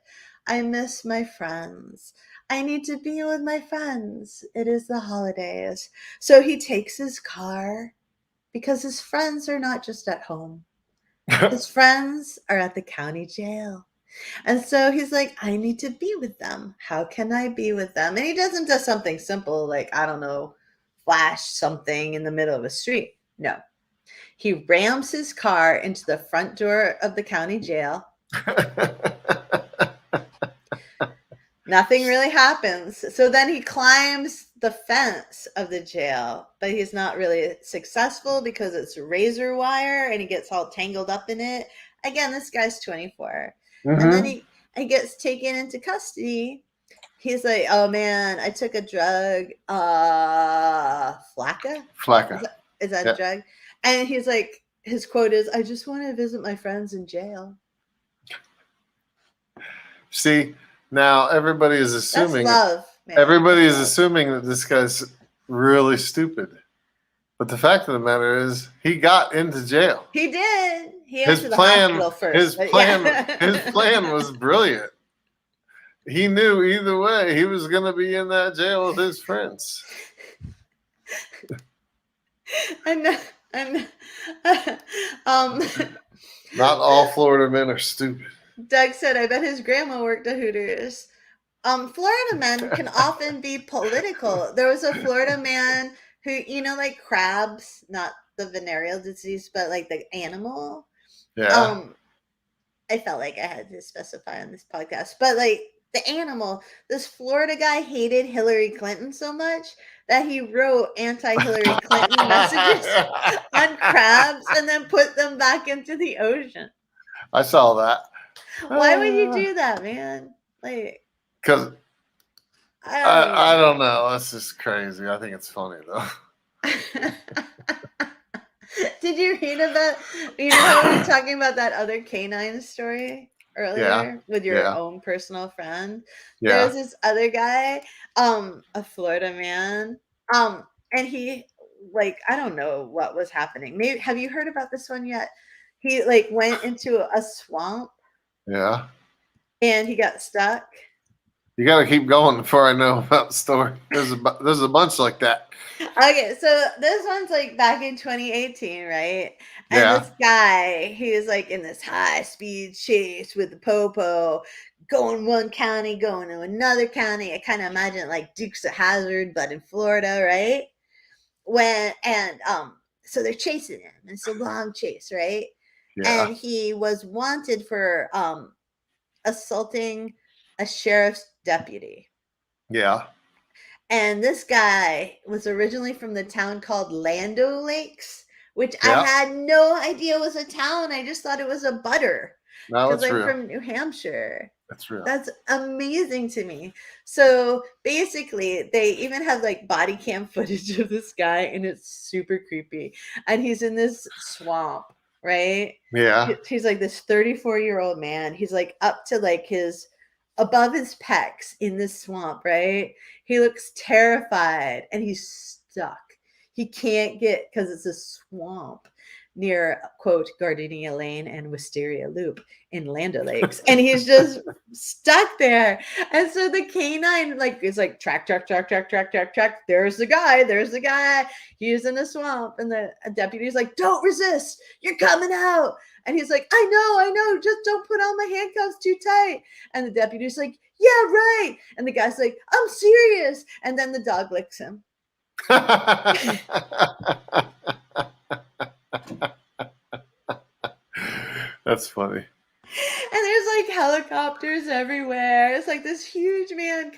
[SPEAKER 2] I miss my friends. I need to be with my friends. It is the holidays. So he takes his car because his friends are not just at home. His friends are at the county jail. And so he's like, I need to be with them. How can I be with them? And he doesn't do something simple like, I don't know, flash something in the middle of a street. No. He rams his car into the front door of the county jail. Nothing really happens. So then he climbs the fence of the jail, but he's not really successful because it's razor wire and he gets all tangled up in it. Again, this guy's 24. Mm-hmm. And then he gets taken into custody. He's like, oh man, I took a drug, Flakka? Is that a drug? And he's like, his quote is, I just want to visit my friends in jail.
[SPEAKER 1] See, now everybody is assuming.
[SPEAKER 2] That's love, man.
[SPEAKER 1] Everybody is assuming that this guy's really stupid. But the fact of the matter is, he got into jail.
[SPEAKER 2] He did. He went to the hospital first.
[SPEAKER 1] His plan was brilliant. He knew either way he was going to be in that jail with his friends. Not all Florida men are stupid.
[SPEAKER 2] Doug said, I bet his grandma worked at Hooters. Florida men can often be political. There was a Florida man who, you know, like crabs, not the venereal disease, but like the animal.
[SPEAKER 1] Yeah.
[SPEAKER 2] I felt like I had to specify on this podcast, but like the animal, this Florida guy hated Hillary Clinton so much that he wrote anti-Hillary Clinton messages on crabs and then put them back into the ocean.
[SPEAKER 1] I saw that.
[SPEAKER 2] Why would you do that, man? Like,
[SPEAKER 1] because I don't know. That's just crazy. I think it's funny though.
[SPEAKER 2] Did you read about? You know how we were talking about that other canine story earlier with your own personal friend? Yeah. There was this other guy, a Florida man, and he, like, I don't know what was happening. Maybe have you heard about this one yet? He like went into a swamp.
[SPEAKER 1] Yeah.
[SPEAKER 2] And he got stuck.
[SPEAKER 1] You got to keep going before I know about the story. There's a bunch like that.
[SPEAKER 2] Okay, so this one's like back in 2018, right? And this guy, he was like in this high-speed chase with the popo, going one county, going to another county. I kind of imagine it like Dukes of Hazzard, but in Florida, right? So they're chasing him. It's a long chase, right? Yeah. And he was wanted for assaulting a sheriff's deputy.
[SPEAKER 1] Yeah.
[SPEAKER 2] And this guy was originally from the town called Lando Lakes, which I had no idea was a town. I just thought it was a butter.
[SPEAKER 1] No, it's
[SPEAKER 2] real.
[SPEAKER 1] I'm
[SPEAKER 2] from New Hampshire.
[SPEAKER 1] That's real.
[SPEAKER 2] That's amazing to me. So basically, they even have like body cam footage of this guy, and it's super creepy. And he's in this swamp. Right?
[SPEAKER 1] Yeah.
[SPEAKER 2] He's like this 34-year-old man. He's like up to like above his pecs in this swamp, right? He looks terrified and he's stuck. He can't get, because it's a swamp. near, quote, Gardenia Lane and Wisteria Loop in Land O'Lakes. And he's just stuck there. And so the canine is like, track. There's the guy. He's in a swamp. And the deputy's like, don't resist. You're coming out. And he's like, I know. Just don't put on my handcuffs too tight. And the deputy's like, yeah, right. And the guy's like, I'm serious. And then the dog licks him.
[SPEAKER 1] That's funny.
[SPEAKER 2] And there's like helicopters everywhere. It's like this huge man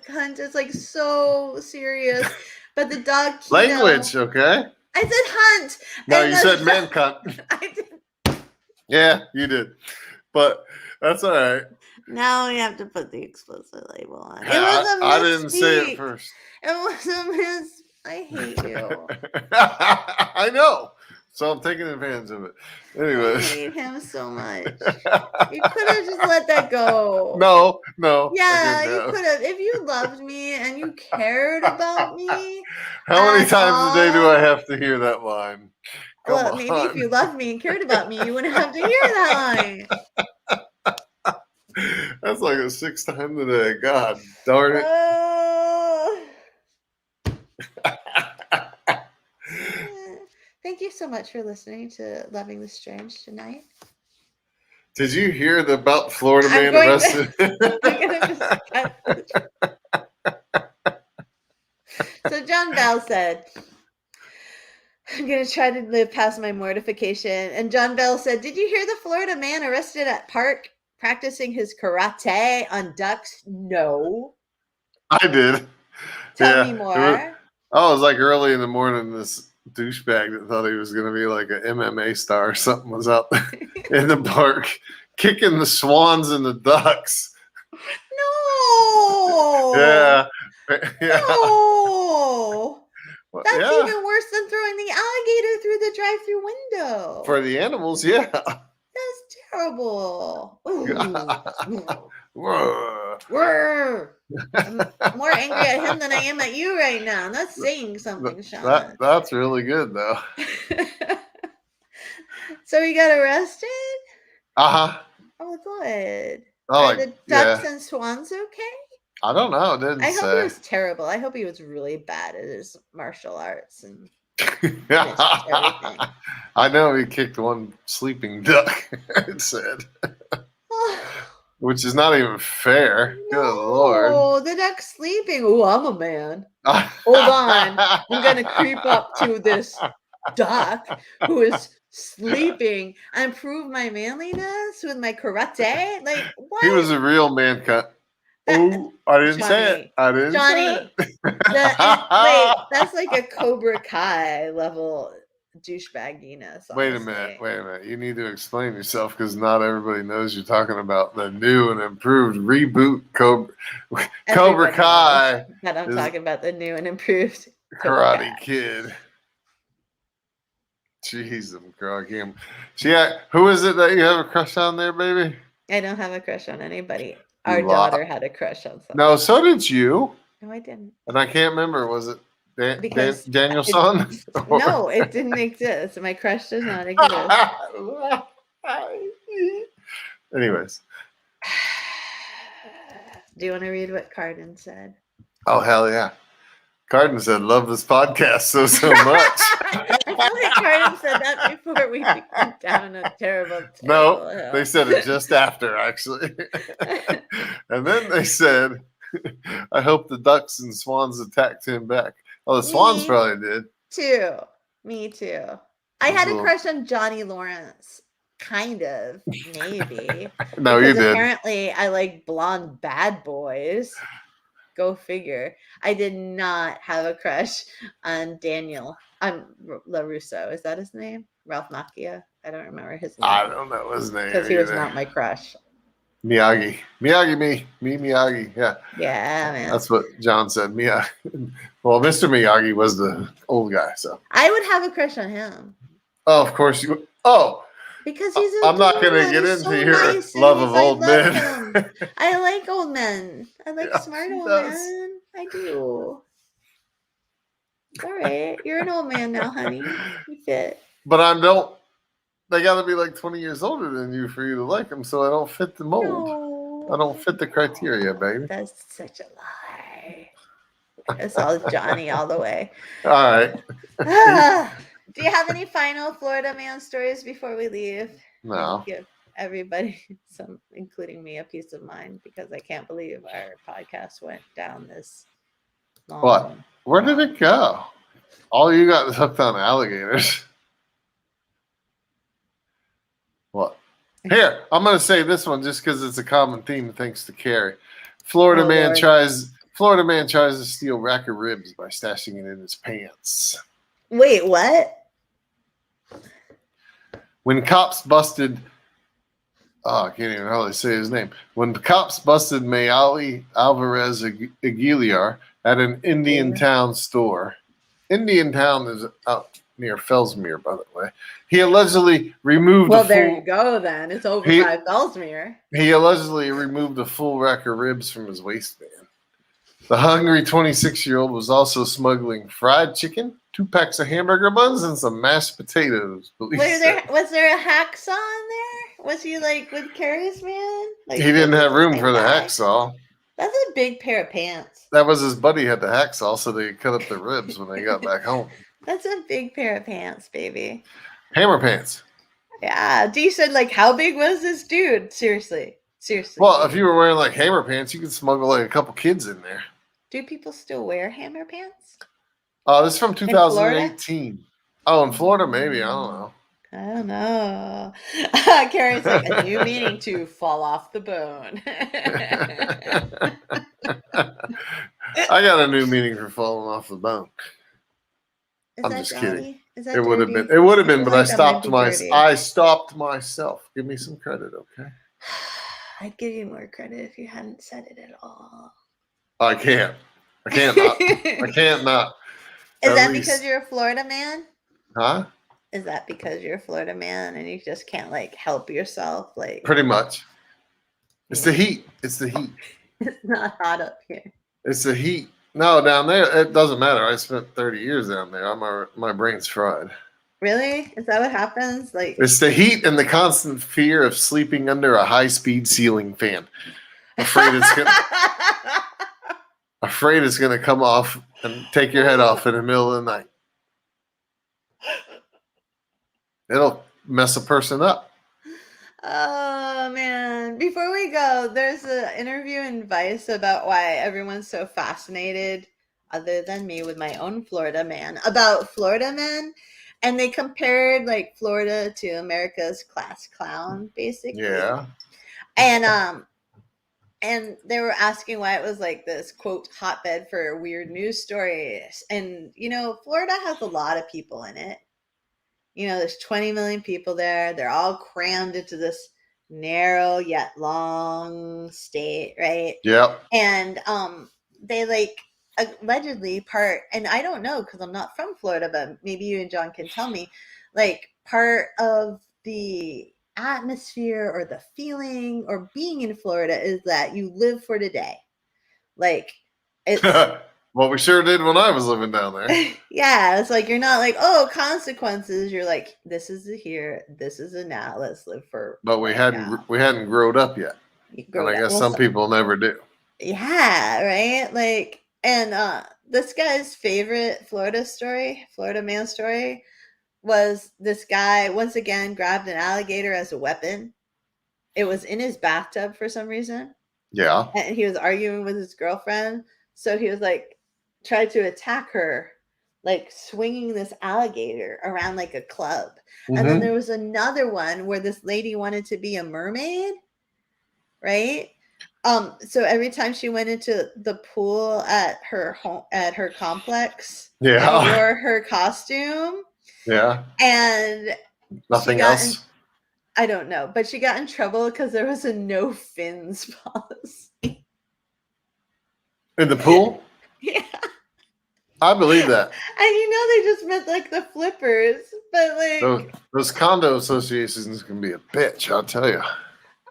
[SPEAKER 2] hunt is like so serious. But the dog
[SPEAKER 1] Language, okay?
[SPEAKER 2] I said hunt.
[SPEAKER 1] No, you said man cunt.
[SPEAKER 2] I did.
[SPEAKER 1] Yeah, you did. But that's all right.
[SPEAKER 2] Now we have to put the explicit label on. It
[SPEAKER 1] Yeah,
[SPEAKER 2] was a
[SPEAKER 1] I didn't say it
[SPEAKER 2] misspeak.
[SPEAKER 1] first.
[SPEAKER 2] It was a miss. I hate you.
[SPEAKER 1] I know. So I'm taking advantage of it.
[SPEAKER 2] I
[SPEAKER 1] Anyways.
[SPEAKER 2] hate him so much. You could have just let that go.
[SPEAKER 1] No.
[SPEAKER 2] Yeah, you could have. If you loved me and you cared about me.
[SPEAKER 1] How many times a day do I have to hear that line?
[SPEAKER 2] Well, maybe if you loved me and cared about me, you wouldn't have to hear that line.
[SPEAKER 1] That's like the 6th time today. God darn it.
[SPEAKER 2] Thank you so much for listening to Loving the Strange tonight.
[SPEAKER 1] Did you hear about Florida man arrested?
[SPEAKER 2] So John Bell said, I'm going to try to live past my mortification. And John Bell said, did you hear the Florida man arrested at park practicing his karate on ducks? No.
[SPEAKER 1] I did.
[SPEAKER 2] Tell me more.
[SPEAKER 1] It was like early in the morning, this douchebag that thought he was going to be like an MMA star or something was out in the park kicking the swans and the ducks.
[SPEAKER 2] No.
[SPEAKER 1] Yeah.
[SPEAKER 2] No. That's even worse than throwing the alligator through the drive-through window.
[SPEAKER 1] For the animals, yeah.
[SPEAKER 2] That's terrible. I'm more angry at him than I am at you right now. And that's saying something, Shaun.
[SPEAKER 1] That's really good, though.
[SPEAKER 2] So he got arrested?
[SPEAKER 1] Uh-huh.
[SPEAKER 2] Oh, good.
[SPEAKER 1] Oh,
[SPEAKER 2] Are the ducks and swans okay?
[SPEAKER 1] I don't know. It didn't
[SPEAKER 2] I
[SPEAKER 1] say.
[SPEAKER 2] hope he was terrible. I hope he was really bad at his martial arts and everything.
[SPEAKER 1] I know he kicked one sleeping duck, it said. Which is not even fair.
[SPEAKER 2] No,
[SPEAKER 1] good Lord.
[SPEAKER 2] Oh, the duck's sleeping. Oh, I'm a man. Hold on. I'm going to creep up to this duck who is sleeping and prove my manliness with my karate. Like, what?
[SPEAKER 1] He was a real man cut. Oh, I didn't say it. I didn't say it.
[SPEAKER 2] Wait, that's like a Cobra Kai level douchebagginess.
[SPEAKER 1] Wait a minute. You need to explain yourself because not everybody knows you're talking about the new and improved reboot Cobra Kai.
[SPEAKER 2] That I'm talking about the new and improved
[SPEAKER 1] Karate Kid. Jeez, I'm groggy. Yeah, who is it that you have a crush on there, baby?
[SPEAKER 2] I don't have a crush on anybody. Our daughter had a crush on someone.
[SPEAKER 1] No, so did you.
[SPEAKER 2] No, I didn't.
[SPEAKER 1] And I can't remember. Was it Danielson?
[SPEAKER 2] No, it didn't exist. My crush does not exist.
[SPEAKER 1] Anyways.
[SPEAKER 2] Do you want to read what Carden said?
[SPEAKER 1] Oh, hell yeah. Carden said, love this podcast so much.
[SPEAKER 2] I feel like Carden said that before we went down a terrible
[SPEAKER 1] No,
[SPEAKER 2] hill.
[SPEAKER 1] they said it just after, actually. And then they said, I hope the ducks and swans attacked him back. Oh, the swans probably did.
[SPEAKER 2] Me too. I had a crush on Johnny Lawrence. Kind of, maybe.
[SPEAKER 1] No, you did.
[SPEAKER 2] Apparently, I like blonde bad boys. Go figure. I did not have a crush on Daniel. LaRusso. Is that his name? Ralph Macchia? I don't remember his name.
[SPEAKER 1] I don't know his name.
[SPEAKER 2] Because he was not my crush.
[SPEAKER 1] Miyagi. Miyagi. Yeah.
[SPEAKER 2] Yeah, man.
[SPEAKER 1] That's what John said. Miyagi. Well, Mr. Miyagi was the old guy, so.
[SPEAKER 2] I would have a crush on him.
[SPEAKER 1] Oh, of course you would. Oh.
[SPEAKER 2] Because he's
[SPEAKER 1] I'm not going to get into your love of old men.
[SPEAKER 2] I like old men. I like smart old men. I do. All right. You're an old man now, honey. You fit.
[SPEAKER 1] But I don't. They got to be like 20 years older than you for you to like them, so I don't fit the mold.
[SPEAKER 2] No.
[SPEAKER 1] I don't fit the criteria, baby.
[SPEAKER 2] That's such a lie. It's all Johnny all the way.
[SPEAKER 1] All right.
[SPEAKER 2] Do you have any final Florida man stories before we leave?
[SPEAKER 1] No.
[SPEAKER 2] Give everybody some, including me, a peace of mind, because I can't believe our podcast went down this long.
[SPEAKER 1] What? Where did it go? All you got is hooked on alligators. What? Here, I'm going to say this one just because it's a common theme thanks to Carrie. Florida man tries to steal rack of ribs by stashing it in his pants.
[SPEAKER 2] Wait, what?
[SPEAKER 1] When cops busted I can't even hardly say his name. When the cops busted Mayali Alvarez Aguilar at an Indian Town store. Indian Town is out near Fellsmere, by the way. He allegedly removed
[SPEAKER 2] Well, there you go then. It's over by Fellsmere.
[SPEAKER 1] He allegedly removed a full rack of ribs from his waistband. The hungry 26-year-old was also smuggling fried chicken, 2 packs of hamburger buns, and some mashed potatoes.
[SPEAKER 2] Was there a hacksaw in there? Was he like with Carrie's man? Like,
[SPEAKER 1] he didn't have room for the hacksaw.
[SPEAKER 2] That's a big pair of pants.
[SPEAKER 1] That was his buddy had the hacksaw, so they cut up the ribs when they got back home.
[SPEAKER 2] That's a big pair of pants, baby.
[SPEAKER 1] Hammer pants.
[SPEAKER 2] Yeah. D said, like, how big was this dude? Seriously.
[SPEAKER 1] Well, if you were wearing like hammer pants, you could smuggle like a couple kids in there.
[SPEAKER 2] Do people still wear hammer pants?
[SPEAKER 1] This is from 2018. Oh, in Florida, maybe. I don't know.
[SPEAKER 2] I don't know. Carrie's like, a new meaning to fall off the bone.
[SPEAKER 1] I got a new meaning for falling off the bone. I'm just kidding. It would have been. It would have been, but I stopped myself. Give me some credit, okay?
[SPEAKER 2] I'd give you more credit if you hadn't said it at all.
[SPEAKER 1] I can't not. I can't not.
[SPEAKER 2] Is that because you're a Florida man?
[SPEAKER 1] Huh?
[SPEAKER 2] Is that because you're a Florida man and you just can't like help yourself? Like,
[SPEAKER 1] pretty much. It's the heat. It's
[SPEAKER 2] not hot up here.
[SPEAKER 1] It's the heat. No, down there it doesn't matter. I spent 30 years down there. My brain's fried. Really?
[SPEAKER 2] Is that what happens? Like,
[SPEAKER 1] it's the heat and the constant fear of sleeping under a high-speed ceiling fan. Afraid it's gonna come off and take your head off in the middle of the night. It'll mess a person up.
[SPEAKER 2] Oh man. Before we go, there's an interview in Vice about why everyone's so fascinated, other than me, with my own Florida man, about Florida men. And they compared like Florida to America's class clown, basically.
[SPEAKER 1] Yeah.
[SPEAKER 2] And they were asking why it was like this, quote, hotbed for weird news stories. And, you know, Florida has a lot of people in it. You know, there's 20 million people there. They're all crammed into this narrow yet long state, right?
[SPEAKER 1] Yep.
[SPEAKER 2] And they like allegedly and I don't know because I'm not from Florida, but maybe you and John can tell me, like, part of the atmosphere or the feeling or being in Florida is that you live for today. Like, it's
[SPEAKER 1] well, we sure did when I was living down there.
[SPEAKER 2] Yeah, it's like you're not like, oh, consequences. You're like, this is the here, this is the now. Let's live for.
[SPEAKER 1] But we hadn't grown up yet, and I guess some people never do.
[SPEAKER 2] Yeah, right. Like, and this guy's favorite Florida man story, was this guy once again grabbed an alligator as a weapon. It was in his bathtub for some reason.
[SPEAKER 1] Yeah.
[SPEAKER 2] And he was arguing with his girlfriend. So he was like, tried to attack her, like swinging this alligator around like a club. Mm-hmm. And then there was another one where this lady wanted to be a mermaid. Right. So every time she went into the pool at her home, at her complex, she wore her costume.
[SPEAKER 1] Yeah.
[SPEAKER 2] And
[SPEAKER 1] nothing else.
[SPEAKER 2] I don't know, but she got in trouble because there was a no fins policy.
[SPEAKER 1] In the pool?
[SPEAKER 2] Yeah.
[SPEAKER 1] I believe that.
[SPEAKER 2] And you know they just meant like the flippers, but like
[SPEAKER 1] those condo associations can be a bitch, I'll tell you.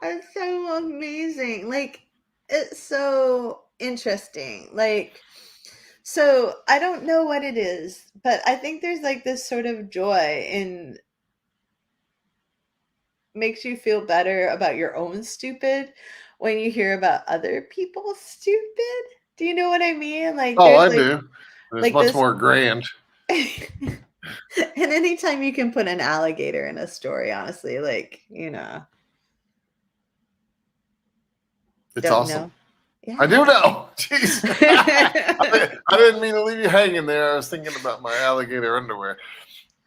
[SPEAKER 2] It's so amazing. Like, it's so interesting. Like, So I don't know what it is, but I think there's like this sort of joy in makes you feel better about your own stupid when you hear about other people's stupid. Do you know what I mean? Like
[SPEAKER 1] Oh,
[SPEAKER 2] there's
[SPEAKER 1] I do. There's
[SPEAKER 2] like
[SPEAKER 1] much
[SPEAKER 2] this
[SPEAKER 1] more grand.
[SPEAKER 2] and anytime you can put an alligator in a story, honestly, like,
[SPEAKER 1] It's
[SPEAKER 2] don't
[SPEAKER 1] awesome.
[SPEAKER 2] know. Yeah.
[SPEAKER 1] I do know. Jeez. I didn't mean to leave you hanging there. I was thinking about my alligator underwear.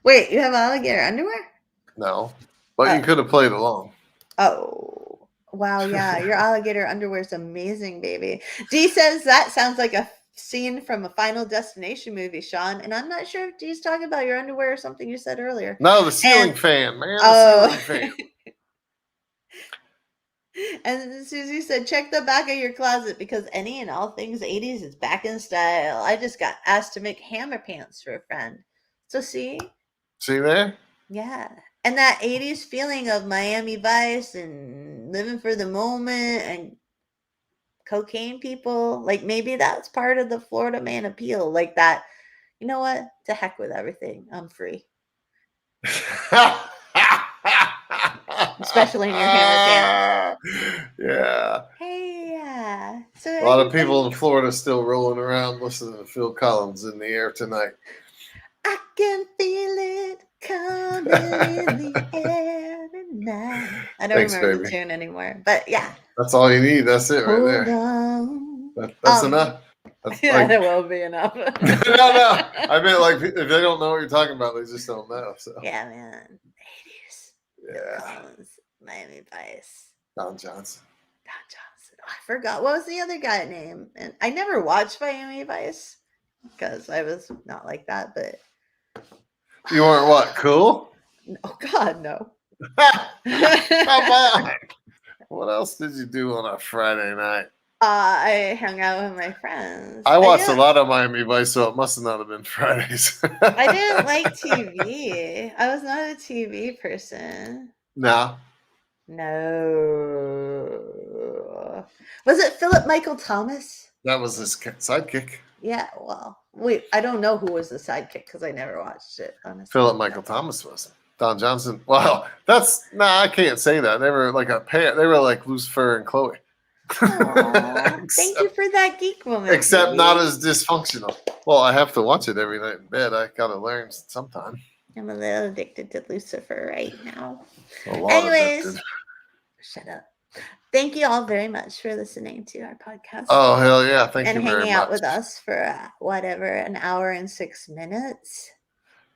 [SPEAKER 2] Wait, you have alligator underwear?
[SPEAKER 1] No, but you could have played along.
[SPEAKER 2] Oh, wow. Yeah. Your alligator underwear is amazing, baby. Dee says that sounds like a scene from a Final Destination movie, Shaun. And I'm not sure if Dee's talking about your underwear or something you said earlier.
[SPEAKER 1] No, the ceiling fan, man.
[SPEAKER 2] Oh.
[SPEAKER 1] The ceiling fan.
[SPEAKER 2] And Susie said, check the back of your closet because any and all things 80s is back in style. I just got asked to make hammer pants for a friend. So see?
[SPEAKER 1] See there?
[SPEAKER 2] Yeah. And that 80s feeling of Miami Vice and living for the moment and cocaine people. Like maybe that's part of the Florida man appeal. Like that, you know what? To heck with everything. I'm free. Especially in your hammer pants.
[SPEAKER 1] Yeah.
[SPEAKER 2] Hey, yeah. So
[SPEAKER 1] a lot of people in Florida still rolling around listening to Phil Collins in the air tonight.
[SPEAKER 2] I can feel it coming in the air tonight. I don't remember the tune anymore, but yeah.
[SPEAKER 1] That's all you need. That's it right there.
[SPEAKER 2] On.
[SPEAKER 1] That's enough. That's
[SPEAKER 2] yeah, that will be enough.
[SPEAKER 1] no. I mean, like, if they don't know what you're talking about, they just don't know. So
[SPEAKER 2] yeah, man. 80s.
[SPEAKER 1] Yeah.
[SPEAKER 2] Collins, Miami Vice.
[SPEAKER 1] Don Johnson.
[SPEAKER 2] Oh, I forgot. What was the other guy name? And I never watched Miami Vice because I was not like that, but
[SPEAKER 1] you weren't what? Cool?
[SPEAKER 2] Oh God, no.
[SPEAKER 1] Come on. What else did you do on a Friday night?
[SPEAKER 2] I hung out with my friends.
[SPEAKER 1] I watched a lot of Miami Vice, so it must not have been Fridays.
[SPEAKER 2] I didn't like TV. I was not a TV person.
[SPEAKER 1] No.
[SPEAKER 2] No. Was it Philip Michael Thomas?
[SPEAKER 1] That was his sidekick.
[SPEAKER 2] Yeah, well, wait, I don't know who was the sidekick because I never watched it, honestly.
[SPEAKER 1] Philip Michael Thomas was. Don Johnson. Well, I can't say that. They were like a pair. They were like Lucifer and Chloe.
[SPEAKER 2] Thank you for that geek moment.
[SPEAKER 1] Except baby. Not as dysfunctional. Well, I have to watch it every night in bed. I gotta learn sometime.
[SPEAKER 2] I'm a little addicted to Lucifer right now.
[SPEAKER 1] Anyways, addicted.
[SPEAKER 2] Shut up. Thank you all very much for listening to our podcast.
[SPEAKER 1] Oh, hell yeah. Thank you very much.
[SPEAKER 2] And hanging out with us for an hour and 6 minutes.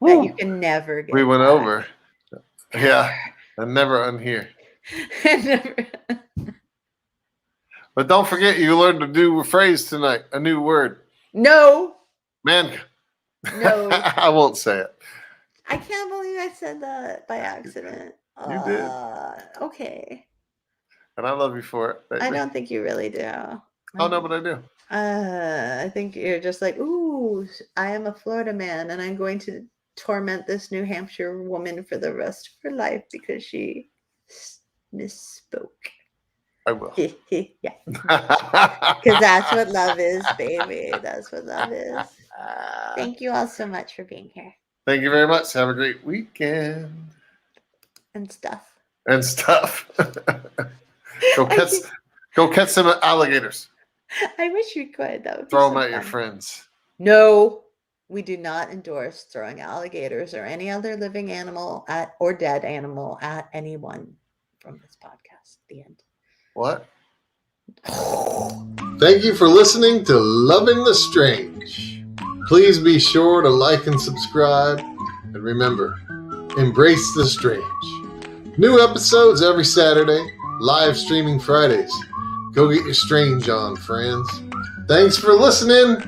[SPEAKER 2] Woo. That you can never get.
[SPEAKER 1] We went back. Over. Yeah. And never unhear. But don't forget, you learned a new phrase tonight, a new word.
[SPEAKER 2] No.
[SPEAKER 1] Man.
[SPEAKER 2] No.
[SPEAKER 1] I won't say it.
[SPEAKER 2] I can't believe I said that by accident.
[SPEAKER 1] You did.
[SPEAKER 2] Okay.
[SPEAKER 1] And I love you for it. Baby.
[SPEAKER 2] I don't think you really do.
[SPEAKER 1] Oh, no, but I do.
[SPEAKER 2] I think you're just like, ooh, I am a Florida man, and I'm going to torment this New Hampshire woman for the rest of her life because she misspoke.
[SPEAKER 1] I will.
[SPEAKER 2] Yeah. Because that's what love is, baby. That's what love is. Thank you all so much for being here.
[SPEAKER 1] Thank you very much. Have a great weekend.
[SPEAKER 2] And stuff.
[SPEAKER 1] Go catch some alligators.
[SPEAKER 2] I wish you could. That would
[SPEAKER 1] throw them at your friends.
[SPEAKER 2] No, we do not endorse throwing alligators or any other living animal or dead animal at anyone from this podcast. The end.
[SPEAKER 1] What? Thank you for listening to Loving the Strange. Please be sure to like and subscribe. And remember, embrace the strange. New episodes every Saturday, live streaming Fridays. Go get your strange on, friends. Thanks for listening.